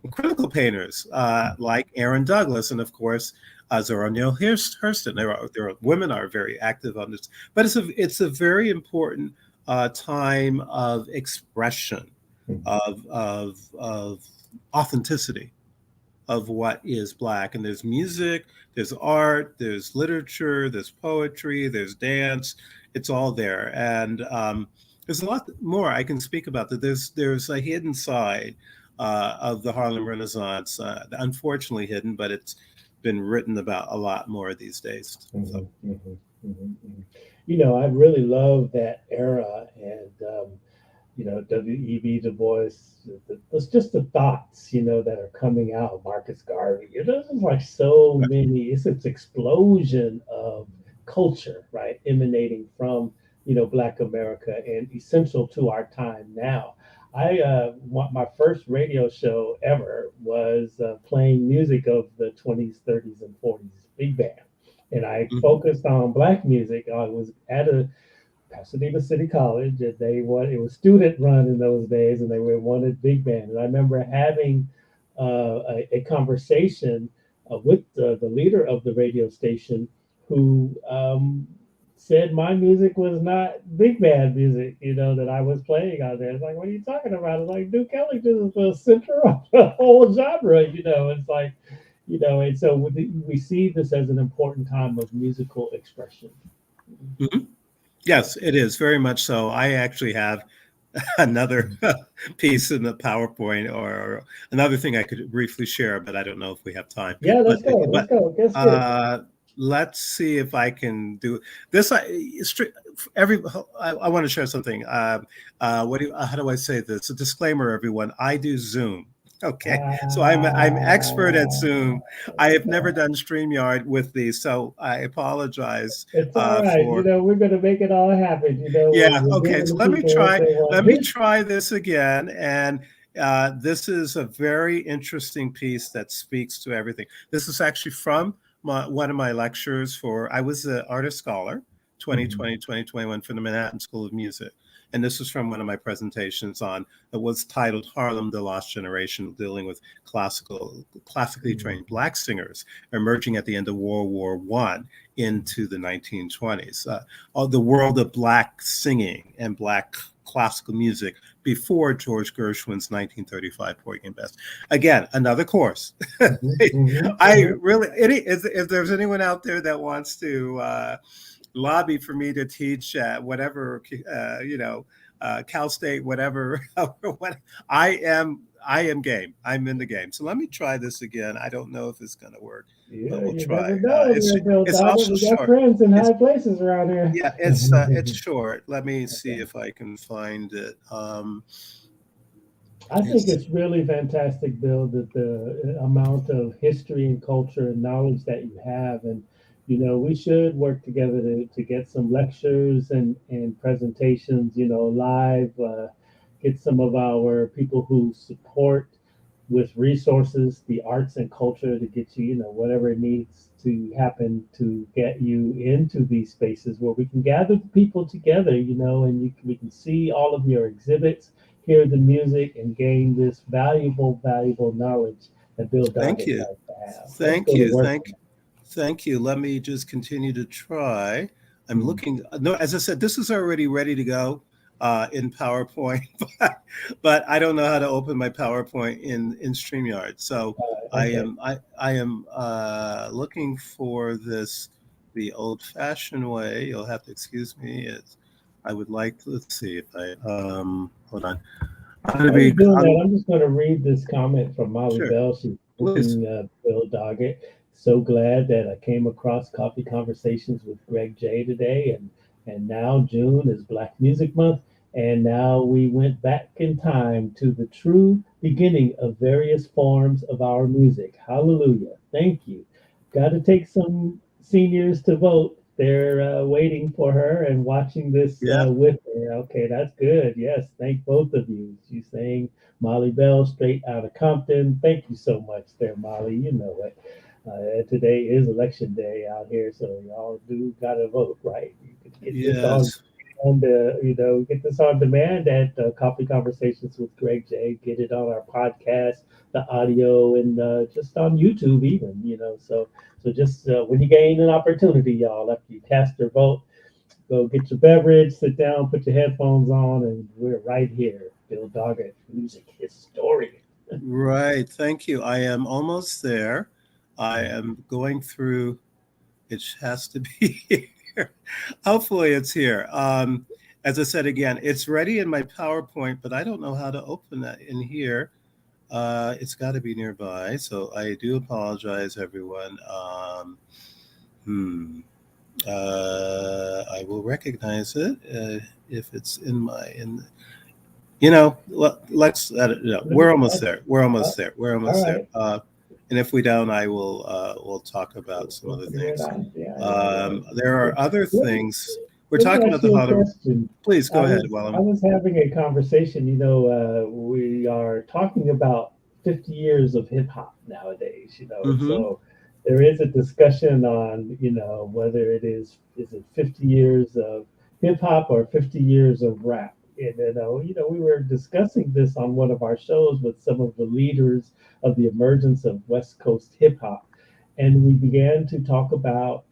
critical painters like Aaron Douglas, and of course, Zora Neale Hurston. Women are very active on this, but it's a very important time of expression, of authenticity of what is Black. And there's music, there's art, there's literature, there's poetry, there's dance. It's all there, and there's a lot more I can speak about. That there's a hidden side of the Harlem Renaissance, unfortunately hidden, but it's been written about a lot more these days. So. I really love that era, and W.E.B. Du Bois. It's just the thoughts, that are coming out. Marcus Garvey. There's like so many. It's this explosion of culture, right, emanating from Black America and essential to our time now. My first radio show ever was playing music of the 20s, 30s, and 40s big band, and I focused on Black music. I was at a Pasadena City College, and it was student run in those days, and they wanted big band. And I remember having a conversation with the leader of the radio station, who said my music was not big band music, that I was playing out there. It's like, what are you talking about? It's like Duke Ellington is the center of the whole genre, It's like, and so we see this as an important time of musical expression. Yes, it is very much so. I actually have another piece in the PowerPoint, or another thing I could briefly share, but I don't know if we have time. Yeah, But let's go. Let's but go. That's good. uh, let's see if I can do this. Every I want to share something. How do I say this? A disclaimer, everyone. I do Zoom. Okay, so I'm expert at Zoom. I have never done StreamYard with these, so I apologize It's all right. for. We're going to make it all happen. Yeah. We're Okay. giving So the people what they want. let me try this again. And this is a very interesting piece that speaks to everything. This is actually from one of my lectures for. I was an artist scholar, 2020, 2021 for the Manhattan School of Music. And this was from one of my presentations on that was titled Harlem, the Lost Generation, dealing with classically trained Black singers emerging at the end of World War One into the 1920s. The world of Black singing and Black classical music before George Gershwin's 1935 Porgy and Bess. Again, another course. I really, if there's anyone out there that wants to lobby for me to teach whatever, Cal State, whatever, I am game. I'm in the game. So let me try this again. I don't know if it's going to work, Yeah, but we'll you try. never know, there, Bill It's Doggett. also We got short. friends in It's high places around here. Yeah, it's short. Let me see Okay. if I can find it. I think It's it's really fantastic, Bill, that the amount of history and culture and knowledge that you have. And, we should work together to get some lectures and presentations, live, get some of our people who support with resources, the arts and culture to get you, whatever it needs to happen to get you into these spaces where we can gather the people together, and we can see all of your exhibits, hear the music, and gain this valuable, valuable knowledge that Bill Thank Doggett you, likes to have. Let's thank go to you, work. thank you. Let me just continue to try. I'm Mhm. looking. No, as I said, this is already ready to go in PowerPoint, but I don't know how to open my PowerPoint in StreamYard. So Okay. I am looking for this the old-fashioned way. You'll have to excuse me. I would like to, let's see if I hold on. I'm going to While you're be doing that, I'm just going to read this comment from Molly sure, Bell. She's please. thanking Bill Doggett. So glad that I came across Coffee Conversations with Greg J today, and now June is Black Music Month, and now we went back in time to the true beginning of various forms of our music. Hallelujah! Thank you. Got to take some seniors to vote. They're waiting for her and watching this Yeah. with her. Okay, that's good. Yes, thank both of you. She's saying Molly Bell, straight out of Compton. Thank you so much, there, Molly. You know it. Today is election day out here, so y'all do gotta vote, right? You can get this Yes. get this on demand at Coffee Conversations with Greg J. Get it on our podcast, the audio, and just on YouTube, even. So just when you gain an opportunity, y'all, after you cast your vote, go get your beverage, sit down, put your headphones on, and we're right here. Bill Doggett, music historian. Right. Thank you. I am almost there. I am going through. It has to be here. Hopefully, it's here. As I said again, it's ready in my PowerPoint, but I don't know how to open that in here. It's got to be nearby. So I do apologize, everyone. Hmm. I will recognize it if it's in my in. Let's. We're almost there. We're almost there. We're All almost there. right. And if we don't, I will. We'll talk about some We'll other figure it things. out. Yeah. There are other Let me, things. We're let me talking about ask the you a Harlem. question. Please go ahead, I Wellum. was having a conversation. We are talking about 50 years of hip hop nowadays. And Mm-hmm. so there is a discussion on whether is it 50 years of hip hop or 50 years of rap. And we were discussing this on one of our shows with some of the leaders of the emergence of West Coast hip hop, and we began to talk about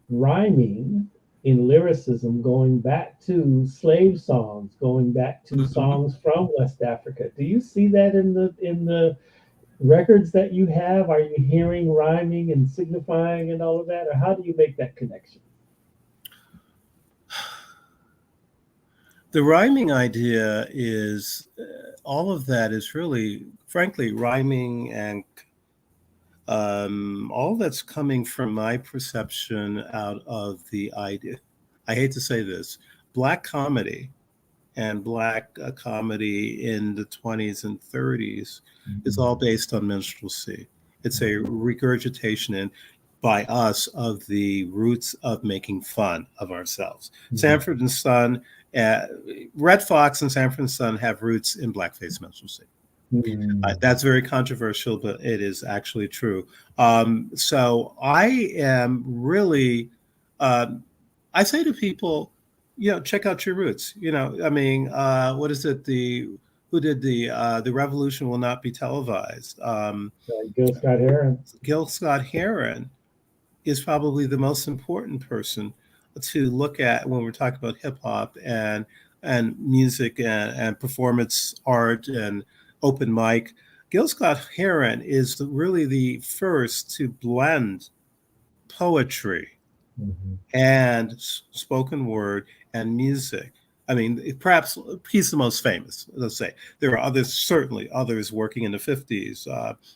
rhyming in lyricism going back to slave songs, going back to Mm-hmm. songs from West Africa. Do you see that in the records that you have? Are you hearing rhyming and signifying and all of that, or how do you make that connection? The rhyming idea is all of that is really, frankly, rhyming and all that's coming from my perception out of the idea. I hate to say this, Black comedy and Black comedy in the 20s and 30s is all based on minstrelsy. It's a regurgitation in by us of the roots of making fun of ourselves. Sanford and Son, uh, Red Fox and Sanford and Son have roots in blackface minstrelsy. That's very controversial, but it is actually true. So I am really, um, I say to people, check out your roots. I mean, what is it? Who did the revolution will not be televised? Gil Scott-Heron. Gil Scott-Heron is probably the most important person to look at when we're talking about hip hop and music and performance art and open mic. Gil Scott-Heron is really the first to blend poetry and spoken word and music. I mean, perhaps he's the most famous, let's say. There are others, certainly others working in the 50s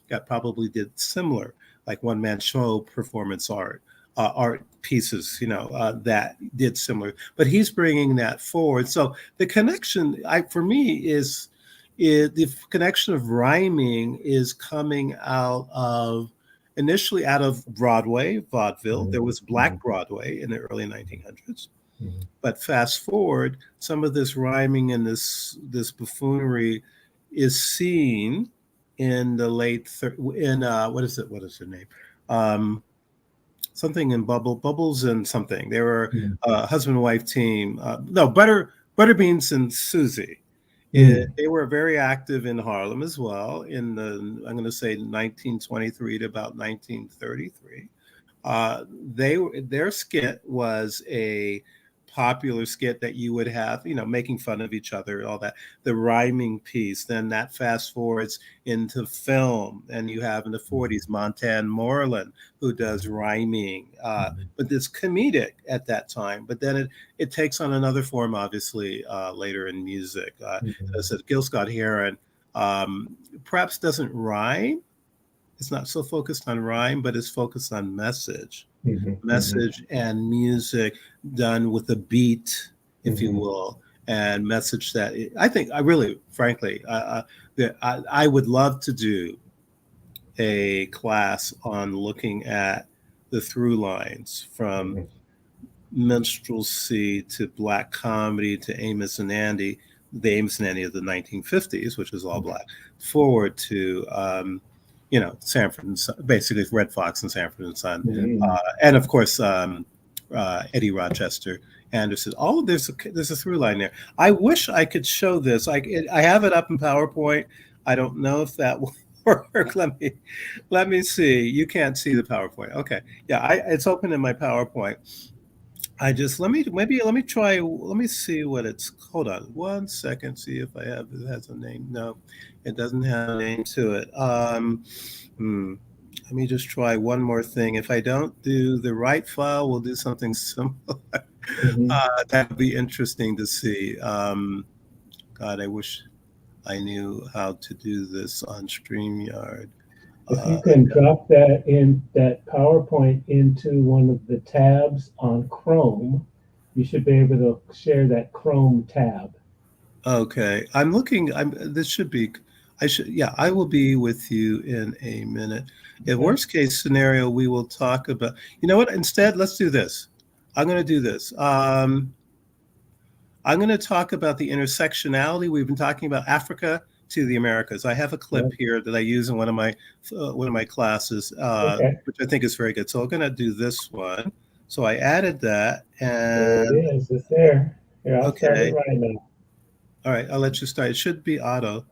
that probably did similar, like one-man show performance art pieces, that did similar. But he's bringing that forward. So the connection, for me, is the connection of rhyming is coming out of initially out of Broadway, vaudeville. There was Black Broadway in the early 1900s. But fast forward, some of this rhyming and this buffoonery is seen in the late what is her name? Something in Bubbles and something. They were a husband and wife team. No, Butterbeans and Susie. They were very active in Harlem as well in I'm going to say 1923 to about 1933. Their skit was a popular skit that you would have, making fun of each other and all that, the rhyming piece. Then that fast forwards into film, and you have in the 40s Montan Moreland, who does rhyming, but it's comedic at that time. But then it takes on another form, obviously, later in music. As I said, Gil Scott-Heron perhaps doesn't rhyme. It's not so focused on rhyme, but it's focused on message. Message and music done with a beat, if you will, and message that I think I really, frankly, I would love to do a class on looking at the through lines from minstrelsy to Black comedy to Amos and Andy, the Amos and Andy of the 1950s, which is all Black, forward to Sanford and Son, basically Red Fox and Sanford and Son, and of course Eddie Rochester Anderson. All of there's a through line there. I wish I could show this. I have it up in PowerPoint. I don't know if that will work. Let me see. You can't see the PowerPoint. Okay, yeah, it's open in my PowerPoint. Let me try. Let me see what it's. Hold on 1 second. See if it has a name. No, it doesn't have a name to it. Let me just try one more thing. If I don't do the right file, we'll do something similar. That would be interesting to see. God, I wish I knew how to do this on StreamYard. If you can drop that PowerPoint into one of the tabs on Chrome, you should be able to share that Chrome tab. Okay, I'm looking. This should be. I will be with you in a minute. In worst case scenario, we will talk about. You know what? Instead, let's do this. I'm going to do this. I'm going to talk about the intersectionality. We've been talking about Africa to the Americas. I have a clip here that I use in one of my classes, which I think is very good. So I'm going to do this one. So I added that, and there it is. It's there. Here, I'll start it right now. All right, I'll let you start. It should be auto.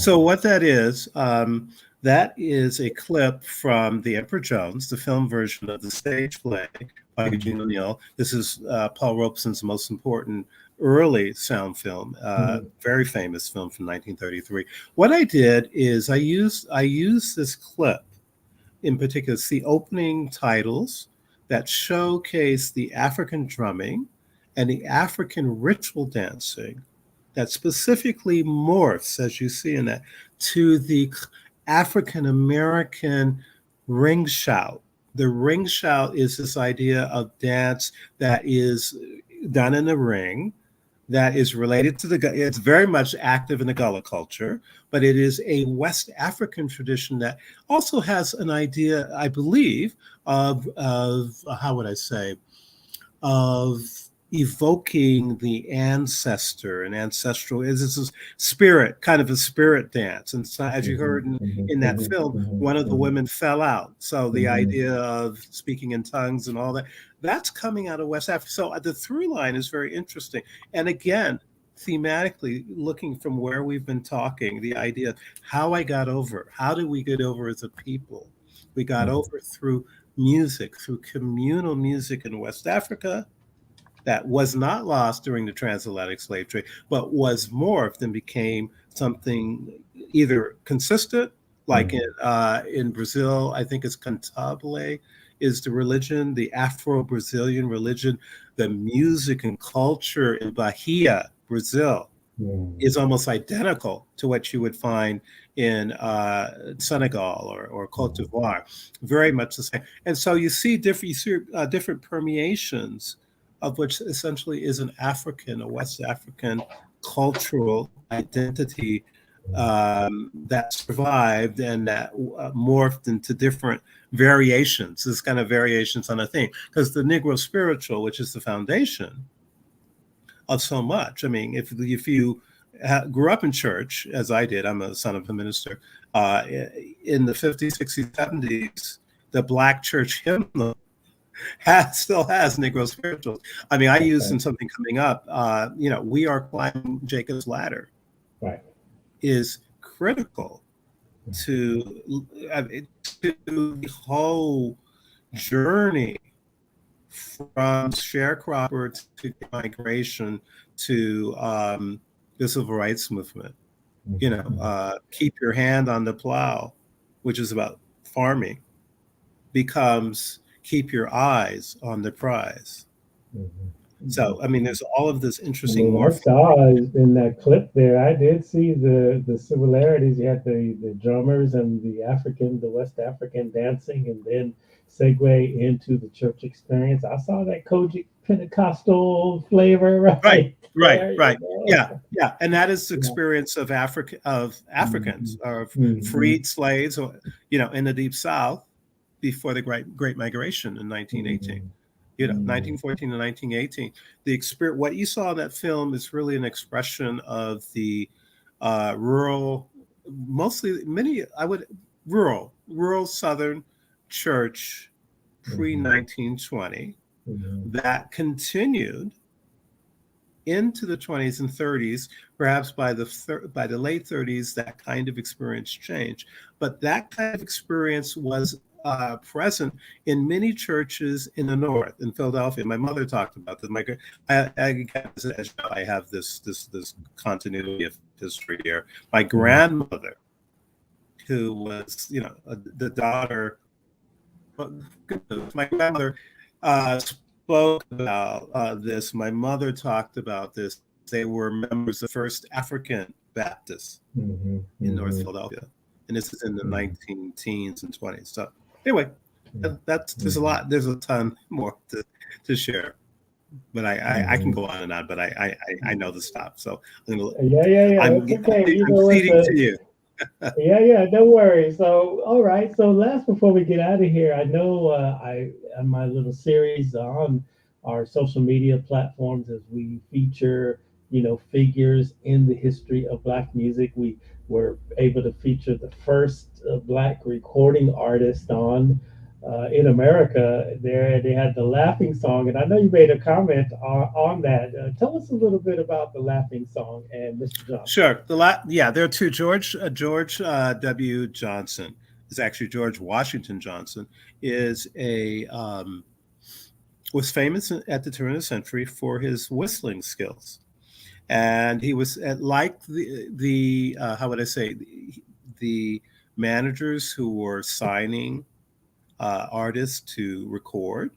So what that is a clip from The Emperor Jones, the film version of the stage play by Eugene O'Neill. This is Paul Robeson's most important early sound film, very famous film from 1933. What I did is I used this clip in particular, it's the opening titles that showcase the African drumming and the African ritual dancing that specifically morphs, as you see in that, to the African American ring shout. The ring shout is this idea of dance that is done in the ring, that is related to it's very much active in the Gullah culture, but it is a West African tradition that also has an idea, I believe, of how would I say, of evoking the ancestor and ancestral. Is this a spirit, kind of a spirit dance? And so, as you heard in that film, one of the women fell out. So the idea of speaking in tongues and all that, that's coming out of West Africa. So the through line is very interesting. And again, thematically, looking from where we've been talking, the idea of how I got over, how did we get over as a people? We got over through music, through communal music in West Africa, that was not lost during the transatlantic slave trade, but was morphed and became something either consistent, like in Brazil, I think it's Cantabile is the religion, the Afro-Brazilian religion, the music and culture in Bahia, Brazil, is almost identical to what you would find in Senegal or Cote d'Ivoire, very much the same. And so you see different permeations of which essentially is a West African cultural identity that survived and that morphed into different variations, this kind of variations on a thing. Because the Negro spiritual, which is the foundation of so much. I mean, if you grew up in church, as I did, I'm a son of a minister, in the 50s, 60s, 70s, the Black church hymnal still has Negro spirituals. I mean, I use in something coming up, we are climbing Jacob's ladder, right, is critical to the whole journey from sharecropper to migration to the civil rights movement. Keep your hand on the plow, which is about farming, becomes keep your eyes on the prize. So, I mean, there's all of this interesting. I saw in that clip there, I did see the similarities. You had the drummers and the West African dancing, and then segue into the church experience. I saw that Kojic Pentecostal flavor, right? Right. Yeah. And that is the experience of Africans, of freed slaves, in the Deep South, before the Great Migration in 1918, 1914 to 1918. The experience, what you saw in that film is really an expression of the rural Southern church pre-1920 that continued into the 20s and 30s. Perhaps by the late 30s, that kind of experience changed. But that kind of experience was present in many churches in the North, in Philadelphia. My mother talked about this. I have this continuity of history here. My grandmother, who was, the daughter, my grandmother spoke about this. My mother talked about this. They were members of the First African Baptist in North Philadelphia. And this is in the 19 teens and 20s. So anyway, there's a lot. There's a ton more to share. But I can go on and on, but I know the stop. So I'm ceding to you. No worries. So, all right. So last, before we get out of here, I know on my little series on our social media platforms, as we feature, figures in the history of Black music, we were able to feature the first Black recording artist on in America, there they had the laughing song, and I know you made a comment on that. Tell us a little bit about the laughing song and Mr. Johnson. Sure. Yeah, there are two. George W. Johnson is actually George Washington Johnson is a was famous at the turn of the century for his whistling skills, and he was like the how would I say the managers who were signing artists to record,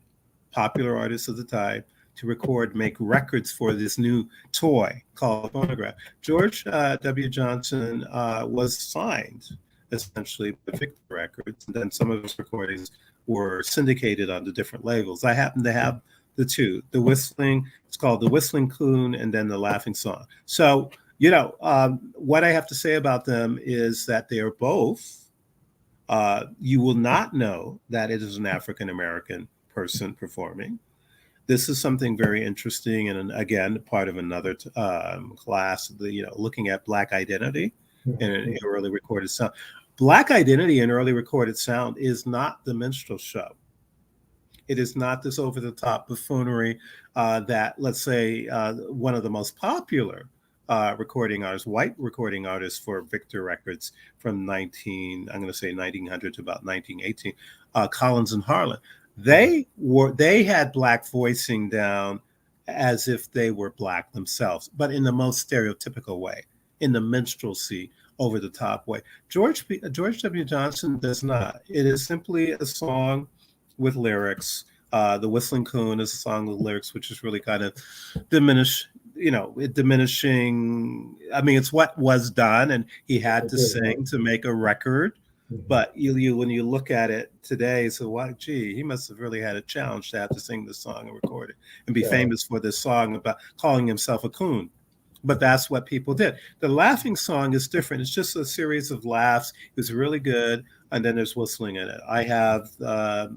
popular artists of the time, to record, make records for this new toy called phonograph. George W. Johnson was signed essentially by Victor Records, and then some of his recordings were syndicated onto different labels. I happen to have the two, the whistling, it's called the Whistling Coon, and then the Laughing Song. So, what I have to say about them is that they are both you will not know that it is an African American person performing. This is something very interesting, and again, part of another class. Looking at Black identity in an early recorded sound. Black identity in early recorded sound is not the minstrel show. It is not this over-the-top buffoonery that, let's say, one of the most popular recording artists, white recording artists for Victor Records from 1900 to about 1918, Collins and Harlan. They had Black voicing down as if they were Black themselves, but in the most stereotypical way, in the minstrelsy, over the top way. George W. Johnson does not. It is simply a song with lyrics. The Whistling Coon is a song with lyrics, which is really kind of diminishing. I mean, it's what was done, and he had to sing to make a record. But when you look at it today, so why? Gee, he must have really had a challenge to have to sing this song and record it and be famous for this song about calling himself a coon. But that's what people did. The laughing song is different. It's just a series of laughs. It's really good, and then there's whistling in it. I have I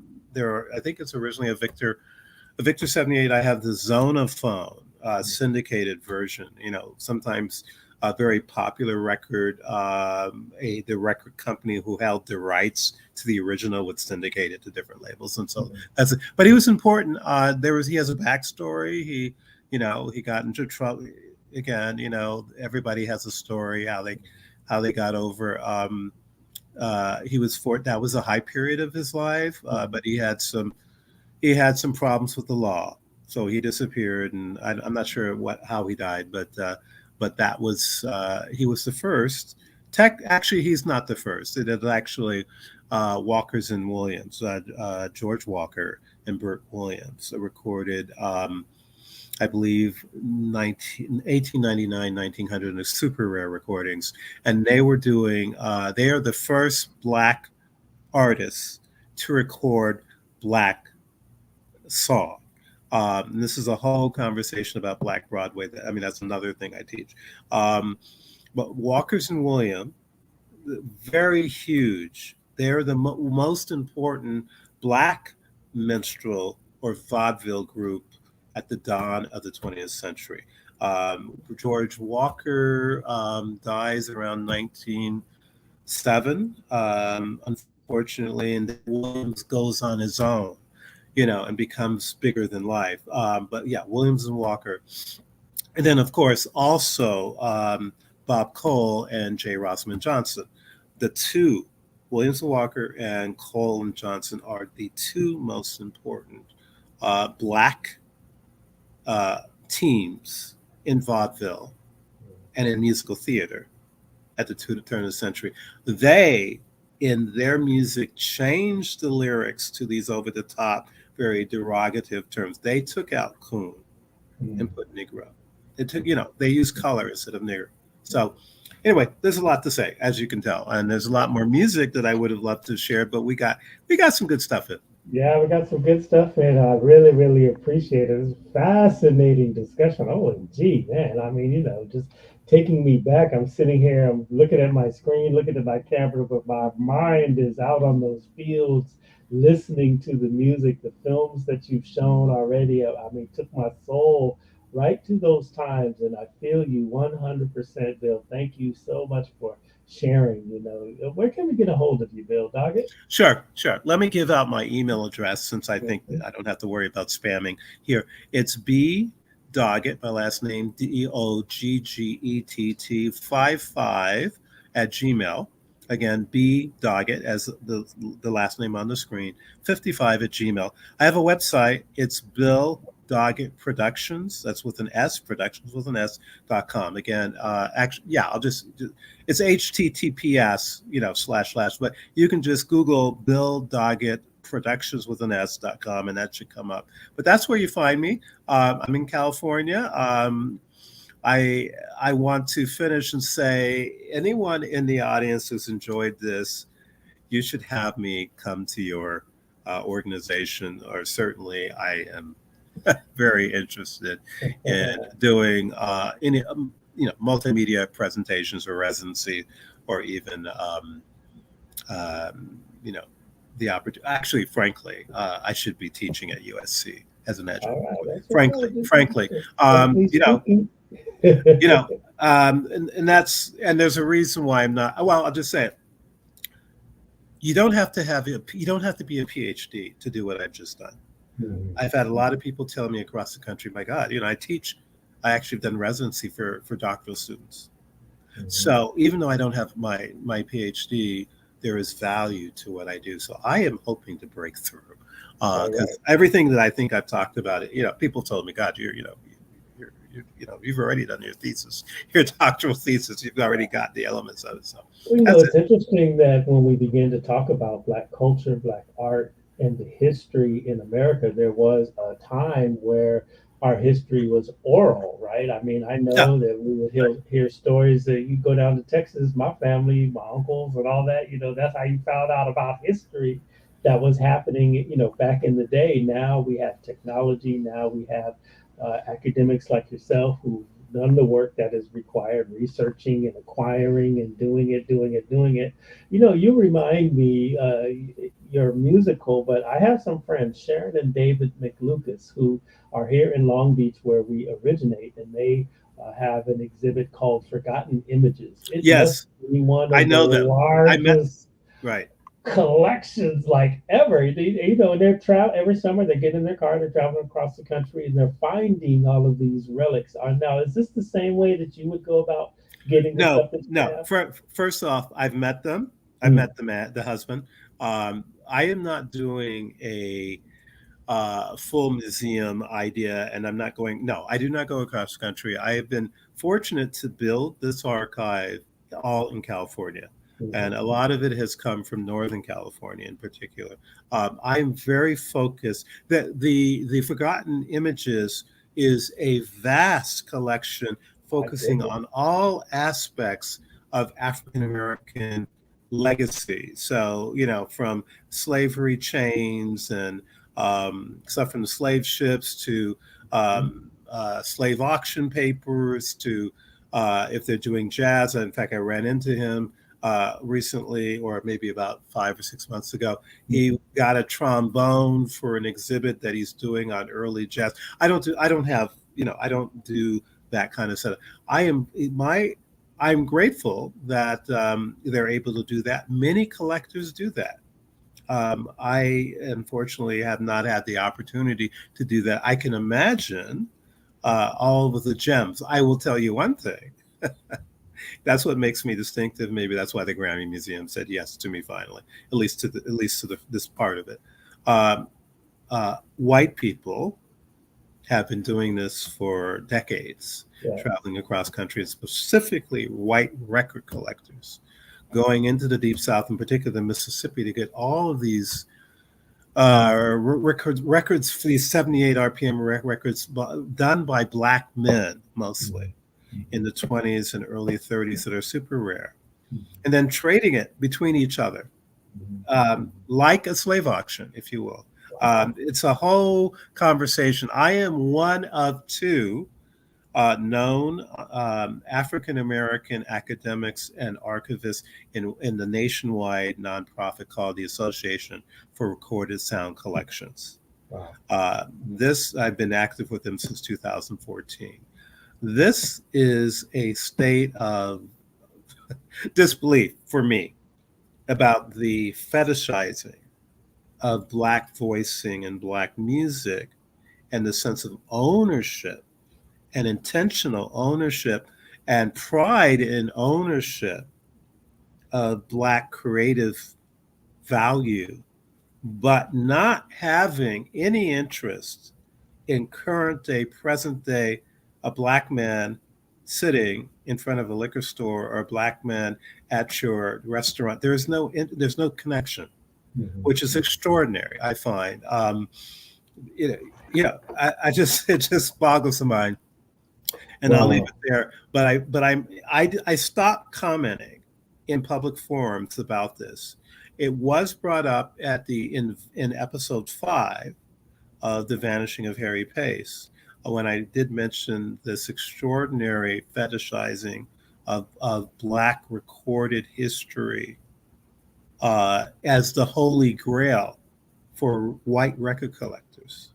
think it's originally a Victor 78. I have the Zonophone syndicated version. Sometimes a very popular record. The record company who held the rights to the original would syndicate it to different labels, and so that's it. But he was important. He has a backstory. He got into trouble. Again, everybody has a story how they got over. That was a high period of his life, but he had some problems with the law, so he disappeared, and I'm not sure how he died, but that was he was the first. Actually, he's not the first. It is actually Walker's and Williams, George Walker and Burt Williams recorded. I believe 1899, 1900, and super rare recordings. And they were doing, they are the first Black artists to record Black song. This is a whole conversation about Black Broadway. That's another thing I teach. But Walker's and Williams, very huge. They're the most important Black minstrel or vaudeville group at the dawn of the 20th century. George Walker dies around 1907, unfortunately, and Williams goes on his own, and becomes bigger than life. But yeah, Williams and Walker. And then, of course, also Bob Cole and J. Rosamond Johnson. The two, Williams and Walker and Cole and Johnson, are the two most important Black teams in vaudeville and in musical theater at the turn of the century. They, in their music, changed the lyrics to these over-the-top, very derogative terms. They took out coon and put Negro. They used color instead of nigger. So anyway, there's a lot to say, as you can tell, and there's a lot more music that I would have loved to share, but we got some good stuff in. Yeah, we got some good stuff, and I really, really appreciate it. It's a fascinating discussion. Oh, gee, man. Just taking me back. I'm sitting here, I'm looking at my screen, looking at my camera, but my mind is out on those fields, listening to the music, the films that you've shown already. Took my soul right to those times, and I feel you 100%, Bill. Thank you so much for sharing. Where can we get a hold of you, Bill Doggett? Sure, sure. Let me give out my email address since I think I don't have to worry about spamming here. It's B Doggett, my last name, Doggett 55 at Gmail. Again, B Doggett as the last name on the screen, 55 at Gmail. I have a website. It's Bill Doggett Productions. That's with an S, productions with an S.com. Again, actually, yeah, it's HTTPS, // but you can just Google Bill Doggett Productions with an S.com and that should come up. But that's where you find me. I'm in California. I want to finish and say anyone in the audience who's enjoyed this, you should have me come to your organization, or certainly I am very interested in doing any multimedia presentations or residency, or even the opportunity. Actually, frankly, I should be teaching at USC as an educator. Frankly, and there's a reason why I'm not. Well, I'll just say it. You don't have to be a PhD to do what I've just done. Mm-hmm. I've had a lot of people tell me across the country, my God, I actually have done residency for doctoral students. Mm-hmm. So even though I don't have my PhD, there is value to what I do. So I am hoping to break through because everything that I think I've talked about, people told me, God, you've already done your thesis, your doctoral thesis. You've already got the elements of it. So it's interesting that when we begin to talk about Black culture, Black art, and the history in America, there was a time where our history was oral, right? I mean, I know that we would hear stories that you go down to Texas, my family, my uncles and all that, that's how you found out about history that was happening, back in the day. Now we have technology. Now we have academics like yourself who've done the work that is required, researching and acquiring and doing it. You remind me, you're musical, but I have some friends, Sharon and David McLucas, who are here in Long Beach where we originate, and they have an exhibit called Forgotten Images. It yes, must be one of I know the them. largest right. collections like ever. They're every summer they get in their car, they're traveling across the country, and they're finding all of these relics. Now, is this the same way that you would go about getting the stuff that you have? First off, I've met them. I've met the husband. I am not doing a full museum idea, and I'm not going. No, I do not go across the country. I have been fortunate to build this archive all in California. And a lot of it has come from Northern California in particular. I'm very focused that the Forgotten Images is a vast collection focusing on all aspects of African American legacy. So, from slavery chains and stuff from the slave ships to slave auction papers to if they're doing jazz. In fact, I ran into him recently, or maybe about 5 or 6 months ago. He got a trombone for an exhibit that he's doing on early jazz. I don't do that kind of setup. I'm grateful that they're able to do that. Many collectors do that. I unfortunately have not had the opportunity to do that. I can imagine all of the gems. I will tell you one thing. That's what makes me distinctive. Maybe that's why the Grammy Museum said yes to me finally, at least to this part of it. White people have been doing this for decades, traveling across countries, specifically white record collectors, going into the Deep South, in particular the Mississippi, to get all of these records for these 78 RPM records done by Black men mostly in the 20s and early 30s that are super rare, and then trading it between each other like a slave auction, if you will. It's a whole conversation. I am one of two known African-American academics and archivists in the nationwide nonprofit called the Association for Recorded Sound Collections. Wow. I've been active with them since 2014. This is a state of disbelief for me about the fetishizing of Black voicing and Black music and the sense of ownership and intentional ownership and pride in ownership of Black creative value, but not having any interest in current day, present day, a Black man sitting in front of a liquor store or a Black man at your restaurant. There's no connection, which is extraordinary. I find, you know, I just it just boggles the mind, and I'll leave Wow. it there. I stopped commenting in public forums about this. It was brought up at the in episode 5 of The Vanishing of Harry Pace, when I did mention this extraordinary fetishizing of Black recorded history as the holy grail for white record collectors.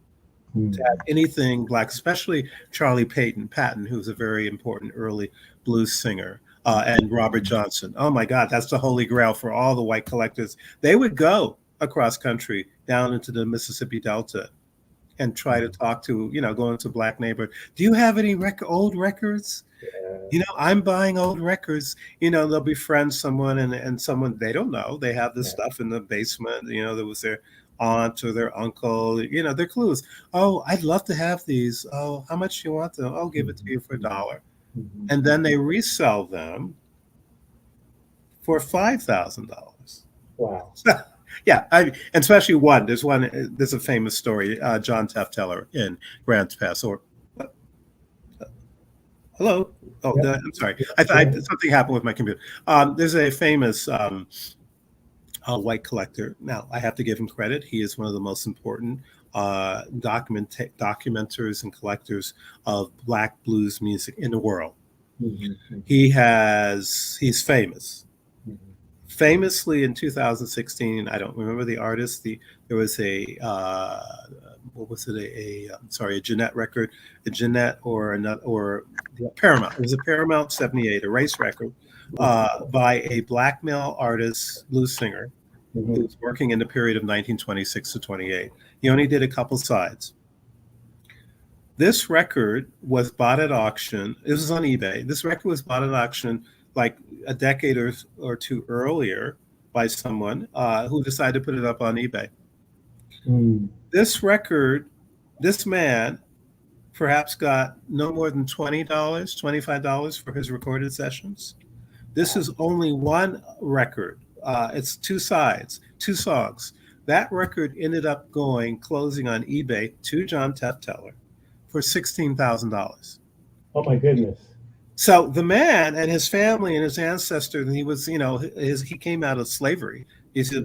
To have anything Black, especially Charlie Patton, who's a very important early blues singer, and Robert Johnson. Oh my God, that's the holy grail for all the white collectors. They would go across country down into the Mississippi Delta and try to talk to, go into Black neighborhood. Do you have any old records? I'm buying old records. They'll befriend someone and someone they don't know. They have this stuff in the basement. There was their aunt or their uncle. They're clues. Oh, I'd love to have these. Oh, how much do you want them? I'll give it to you for $1. And then they resell them for $5,000. Wow. Yeah, and especially one. There's a famous story. John Tefteller in Grants Pass. Or hello. Oh, I'm sorry. I thought something happened with my computer. There's a famous white collector. Now, I have to give him credit. He is one of the most important documenters and collectors of Black blues music in the world. He's famous. Famously, in 2016, I don't remember the artist. There was a what was it? A Jeanette record, a Jeanette or Paramount. It was a Paramount '78, a race record by a Black male artist, blues singer, who was working in the period of 1926 to 28. He only did a couple sides. This record was bought at auction. This was on eBay. This record was bought at auction like a decade or two earlier by someone who decided to put it up on eBay. This record, this man perhaps got no more than $20, $25 for his recorded sessions. This is only one record. It's two sides, two songs. That record ended up closing on eBay to John Tefteller for $16,000. Oh my goodness. So the man and his family and his ancestors, and he was, he came out of slavery. He's a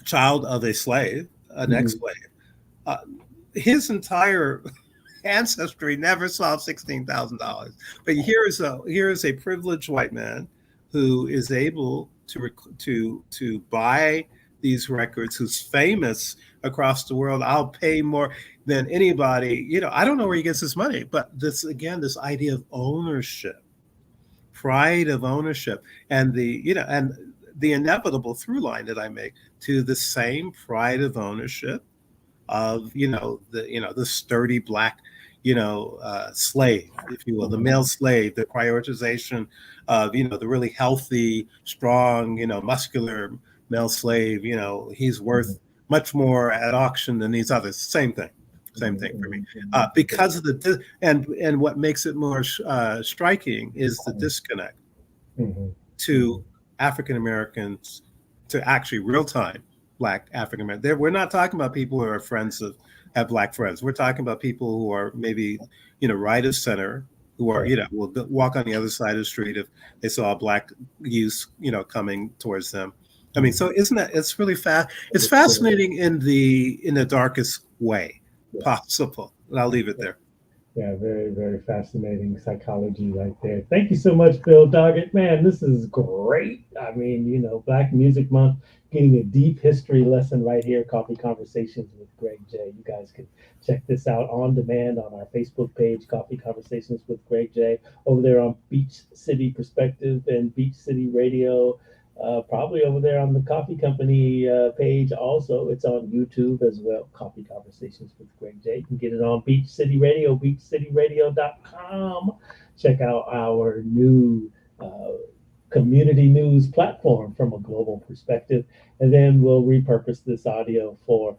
child of a slave, an ex-slave. His entire ancestry never saw $16,000. But here is a privileged white man who is able to buy these records, who's famous across the world. I'll pay more than anybody. I don't know where he gets his money, but this idea of ownership, pride of ownership, and the inevitable through line that I make to the same pride of ownership of the sturdy Black slave, if you will, the male slave, the prioritization of the really healthy, strong, muscular male slave. He's worth much more at auction than these others. Same thing for me. Because of and what makes it more striking is the disconnect to African Americans, to actually real time Black African Americans. We're not talking about people who are have Black friends. We're talking about people who are maybe right of center, who are will walk on the other side of the street if they saw a Black youth coming towards them. I mean, so it's really it's fascinating in the darkest way possible. And I'll leave it there. Yeah, very, very fascinating psychology right there. Thank you so much, Bill Doggett. Man, this is great. I mean, Black Music Month, getting a deep history lesson right here, Coffee Conversations with Greg J. You guys can check this out on demand on our Facebook page, Coffee Conversations with Greg J. Over there on Beach City Perspective and Beach City Radio. Probably over there on the Coffee Company page also. It's on YouTube as well, Coffee Conversations with Greg J. You can get it on Beach City Radio, beachcityradio.com. Check out our new community news platform from a global perspective. And then we'll repurpose this audio for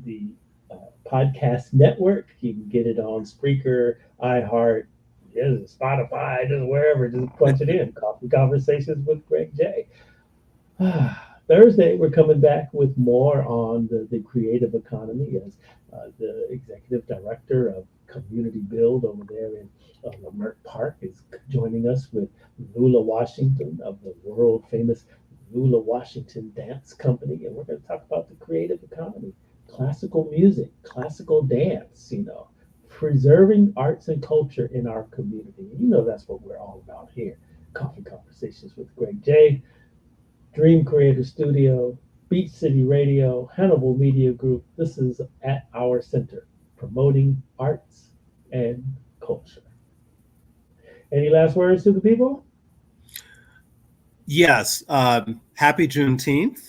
the podcast network. You can get it on Spreaker, iHeart, Spotify, just wherever. Just punch it in. Coffee Conversations with Greg J. Thursday, we're coming back with more on the creative economy as the executive director of Community Build over there in Lamert Park is joining us with Lula Washington of the world famous Lula Washington Dance Company. And we're going to talk about the creative economy, classical music, classical dance, preserving arts and culture in our community. And that's what we're all about here. Coffee Conversations with Greg J. Dream Creator Studio, Beach City Radio, Hannibal Media Group. This is at our center, promoting arts and culture. Any last words to the people? Yes. Happy Juneteenth.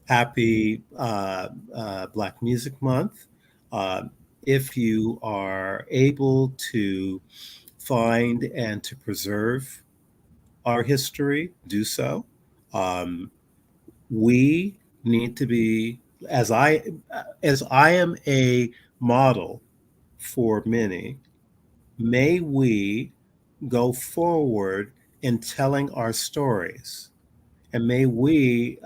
Happy Black Music Month. If you are able to find and to preserve our history, do so. We need to be, as I am a model for many, may we go forward in telling our stories, and may we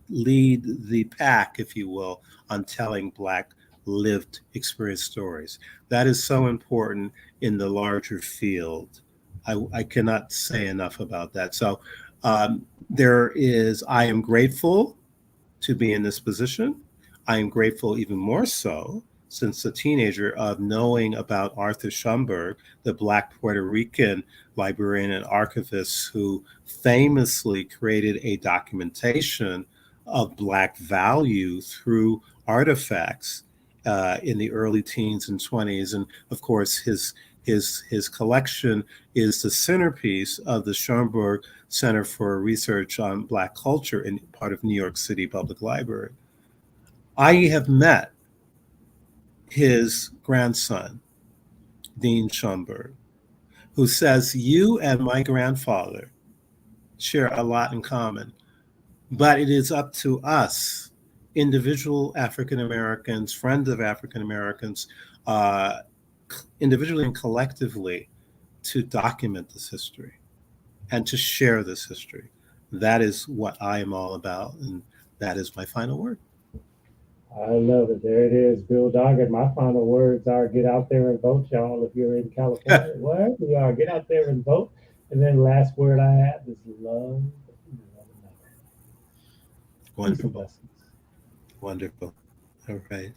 lead the pack, if you will, on telling Black lived experience stories. That is so important in the larger field. I cannot say enough about that. So I am grateful to be in this position. I am grateful even more so since a teenager of knowing about Arthur Schomburg, the Black Puerto Rican librarian and archivist who famously created a documentation of Black value through artifacts in the early teens and 20s. And of course, his collection is the centerpiece of the Schomburg Center for Research on Black Culture in part of New York City Public Library. I have met his grandson, Dean Schomburg, who says, you and my grandfather share a lot in common, but it is up to us, individual African Americans, friends of African Americans, individually and collectively, to document this history and to share this history. That is what I am all about, and that is my final word. I love it. There it is, Bill Doggett. My final words are get out there and vote, y'all, if you're in California. Wherever you are, get out there and vote. And then last word I have is love one another. Wonderful. Wonderful. All right.